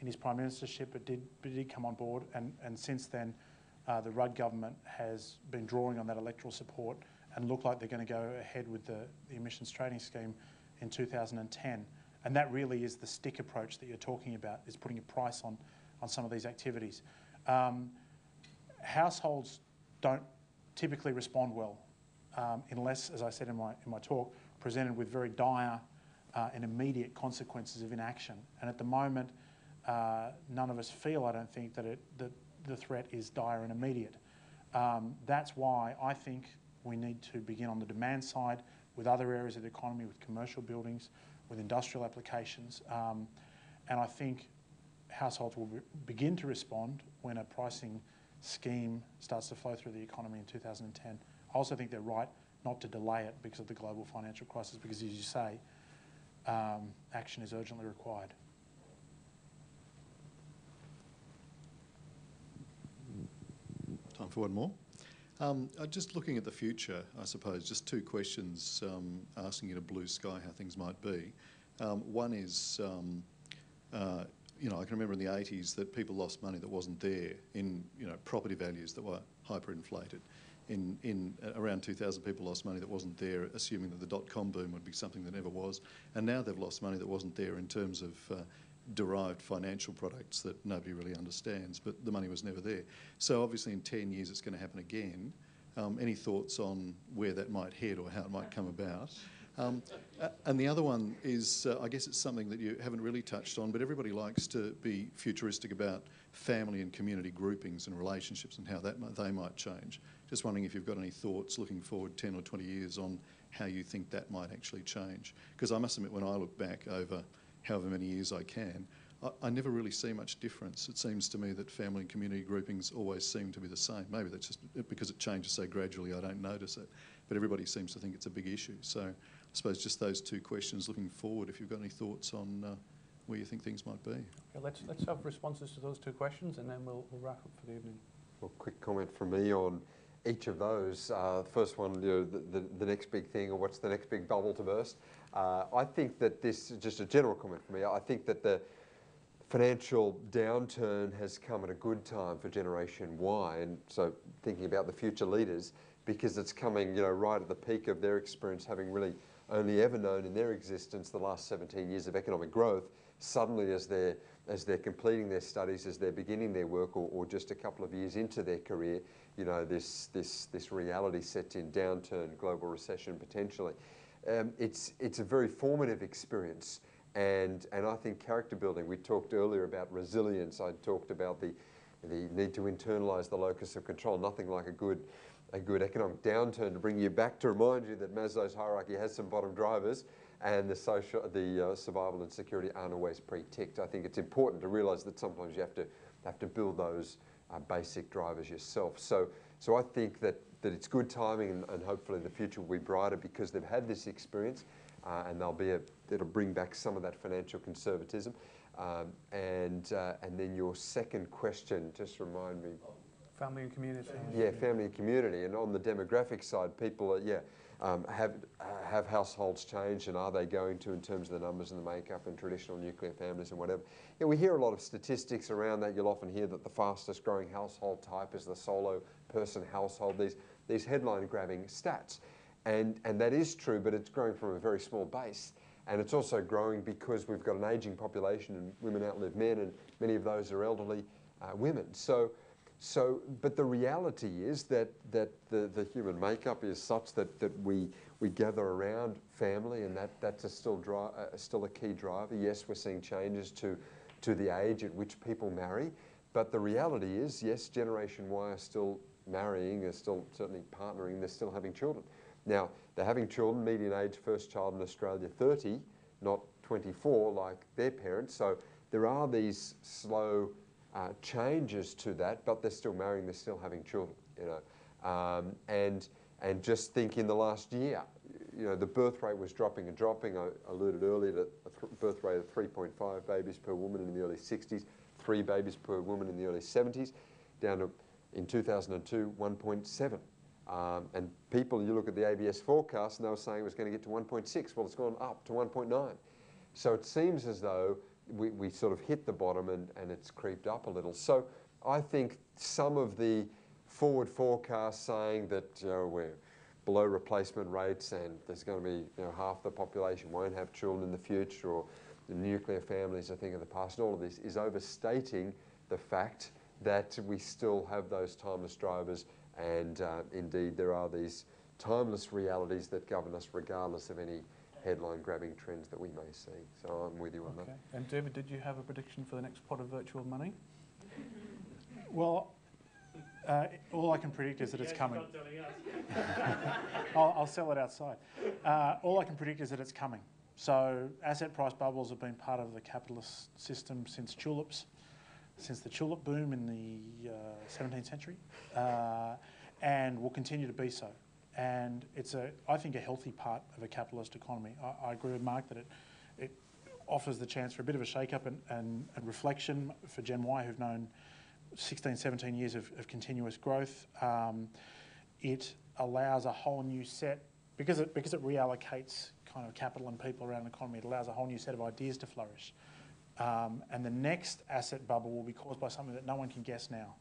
Speaker 3: in his Prime Ministership, but did come on board. And since then, the Rudd government has been drawing on that electoral support and look like they're going to go ahead with the emissions trading scheme in 2010. And that really is the stick approach that you're talking about, is putting a price on some of these activities. Households don't typically respond well unless, as I said in my talk, presented with very dire and immediate consequences of inaction. And at the moment, none of us feel, I don't think, that the threat is dire and immediate. That's why I think we need to begin on the demand side with other areas of the economy, with commercial buildings, with industrial applications. And I think households will begin to respond when a pricing scheme starts to flow through the economy in 2010. I also think they're right not to delay it because of the global financial crisis, because, as you say, action is urgently required.
Speaker 8: Time for one more. Just looking at the future, I suppose, just two questions asking you to blue sky how things might be. One is, I can remember in the 80s that people lost money that wasn't there in, property values that were hyperinflated. In around 2000, people lost money that wasn't there, assuming that the dot-com boom would be something that never was. And now they've lost money that wasn't there in terms of derived financial products that nobody really understands, but the money was never there. So obviously in 10 years it's going to happen again. Any thoughts on where that might head or how it might come about? And the other one is, I guess it's something that you haven't really touched on, but everybody likes to be futuristic about family and community groupings and relationships and how they might change. Just wondering if you've got any thoughts looking forward 10 or 20 years on how you think that might actually change. Because I must admit, when I look back over however many years I can, I never really see much difference. It seems to me that family and community groupings always seem to be the same. Maybe that's just because it changes so gradually I don't notice it. But everybody seems to think it's a big issue. So I suppose just those two questions looking forward, if you've got any thoughts on where you think things might be.
Speaker 1: Okay, let's have responses to those two questions and then we'll wrap up for the evening.
Speaker 2: Well, quick comment from me on each of those. First one, the next big thing, or what's the next big bubble to burst? I think that this is just a general comment for me. I think that the financial downturn has come at a good time for Generation Y, and so thinking about the future leaders, because it's coming, right at the peak of their experience, having really only ever known in their existence the last 17 years of economic growth. Suddenly, as they're completing their studies, as they're beginning their work, or just a couple of years into their career, this reality sets in: downturn, global recession potentially. It's a very formative experience, and I think character building. We talked earlier about resilience. I talked about the need to internalise the locus of control. Nothing like a good economic downturn to bring you back to remind you that Maslow's hierarchy has some bottom drivers, and the survival and security aren't always pre-ticked. I think it's important to realise that sometimes you have to build those basic drivers yourself. So I think that it's good timing, and hopefully the future will be brighter because they've had this experience, and it'll bring back some of that financial conservatism. And then your second question, just remind me.
Speaker 1: Family and community.
Speaker 2: Yeah, family and community. And on the demographic side, people have households changed, and are they going to, in terms of the numbers and the makeup and traditional nuclear families and whatever? Yeah, we hear a lot of statistics around that. You'll often hear that the fastest growing household type is the solo person household. These headline grabbing stats. And that is true, but it's growing from a very small base. And it's also growing because we've got an ageing population, and women outlive men, and many of those are elderly women. But the reality is that the human makeup is such that we gather around family, and that's still a key driver. Yes, we're seeing changes to the age at which people marry, but the reality is, yes, Generation Y are still marrying, they're still certainly partnering, they're still having children. Now, they're having children, median age first child in Australia 30, not 24 like their parents. So there are these slow changes to that, but they're still marrying, they're still having children, and just think in the last year, the birth rate was dropping and dropping. I alluded earlier to a birth rate of 3.5 babies per woman in the early 60s, 3 babies per woman in the early 70s, down to, in 2002, 1.7. And people, you look at the ABS forecast, and they were saying it was going to get to 1.6. Well, it's gone up to 1.9. So it seems as though we sort of hit the bottom, and it's creeped up a little. So I think some of the forward forecasts saying that we're below replacement rates, and there's going to be half the population won't have children in the future, or the nuclear families, I think, of the past, and all of this is overstating the fact that we still have those timeless drivers, and indeed there are these timeless realities that govern us regardless of any headline-grabbing trends that we may see. So I'm with you on that.
Speaker 1: And David, did you have a prediction for the next pot of virtual money?
Speaker 3: Well, all I can predict is that it's coming. I'll sell it outside. All I can predict is that it's coming. So asset price bubbles have been part of the capitalist system since the tulip boom in the 17th century, and will continue to be so. And it's I think, a healthy part of a capitalist economy. I agree with Mark that it offers the chance for a bit of a shake-up and reflection for Gen Y, who've known 16, 17 years of continuous growth. It allows a whole new set, because it reallocates kind of capital and people around the economy, it allows a whole new set of ideas to flourish. And the next asset bubble will be caused by something that no one can guess now.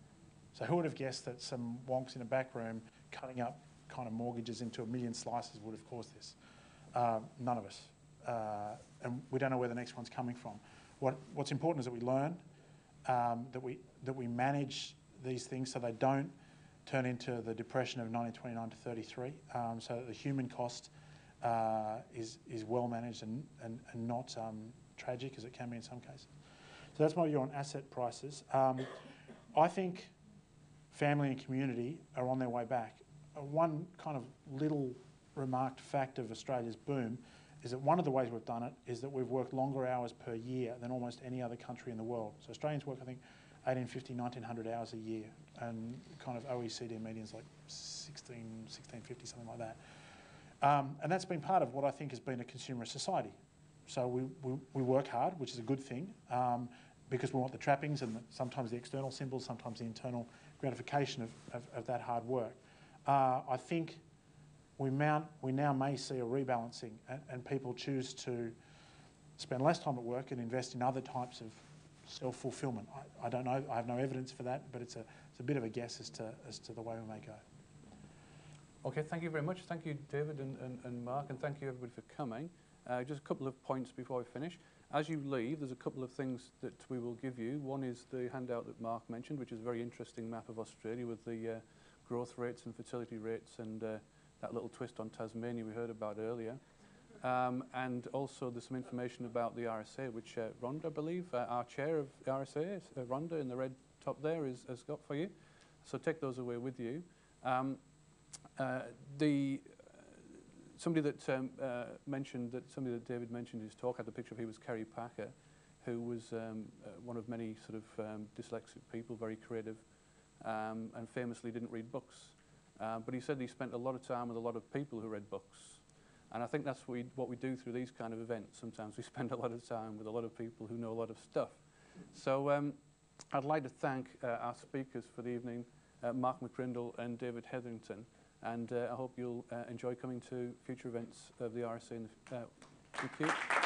Speaker 3: So who would have guessed that some wonks in a back room cutting up kind of mortgages into 1 million slices would have caused this? None of us. And we don't know where the next one's coming from. What's important is that we learn, that we manage these things so they don't turn into the depression of 1929 to 33, so that the human cost is well managed and not tragic as it can be in some cases. So that's my view on asset prices. I think family and community are on their way back. One kind of little remarked fact of Australia's boom is that one of the ways we've done it is that we've worked longer hours per year than almost any other country in the world. So Australians work, I think, 1,850, 1,900 hours a year, and kind of OECD median's like 1,650, something like that. And that's been part of what I think has been a consumerist society. So we work hard, which is a good thing, because we want the trappings and sometimes the external symbols, sometimes the internal gratification of that hard work. I think we now may see a rebalancing, and people choose to spend less time at work and invest in other types of self-fulfillment. I don't know. I have no evidence for that, but it's a bit of a guess as to the way we may go.
Speaker 1: Okay, thank you very much. Thank you, David and Mark, and thank you everybody for coming. Just a couple of points before we finish. As you leave, there's a couple of things that we will give you. One is the handout that Mark mentioned, which is a very interesting map of Australia with the growth rates and fertility rates and that little twist on Tasmania we heard about earlier. And also there's some information about the RSA, which Rhonda, I believe, our chair of the RSA, Rhonda in the red top there, has got for you. So take those away with you. Somebody that David mentioned in his talk had the picture of. He was Kerry Packer, who was one of many sort of dyslexic people, very creative, and famously didn't read books. But he said he spent a lot of time with a lot of people who read books. And I think that's what we do through these kind of events. Sometimes we spend a lot of time with a lot of people who know a lot of stuff. So I'd like to thank our speakers for the evening, Mark McCrindle and David Hetherington. And I hope you'll enjoy coming to future events of the RSA. Thank you.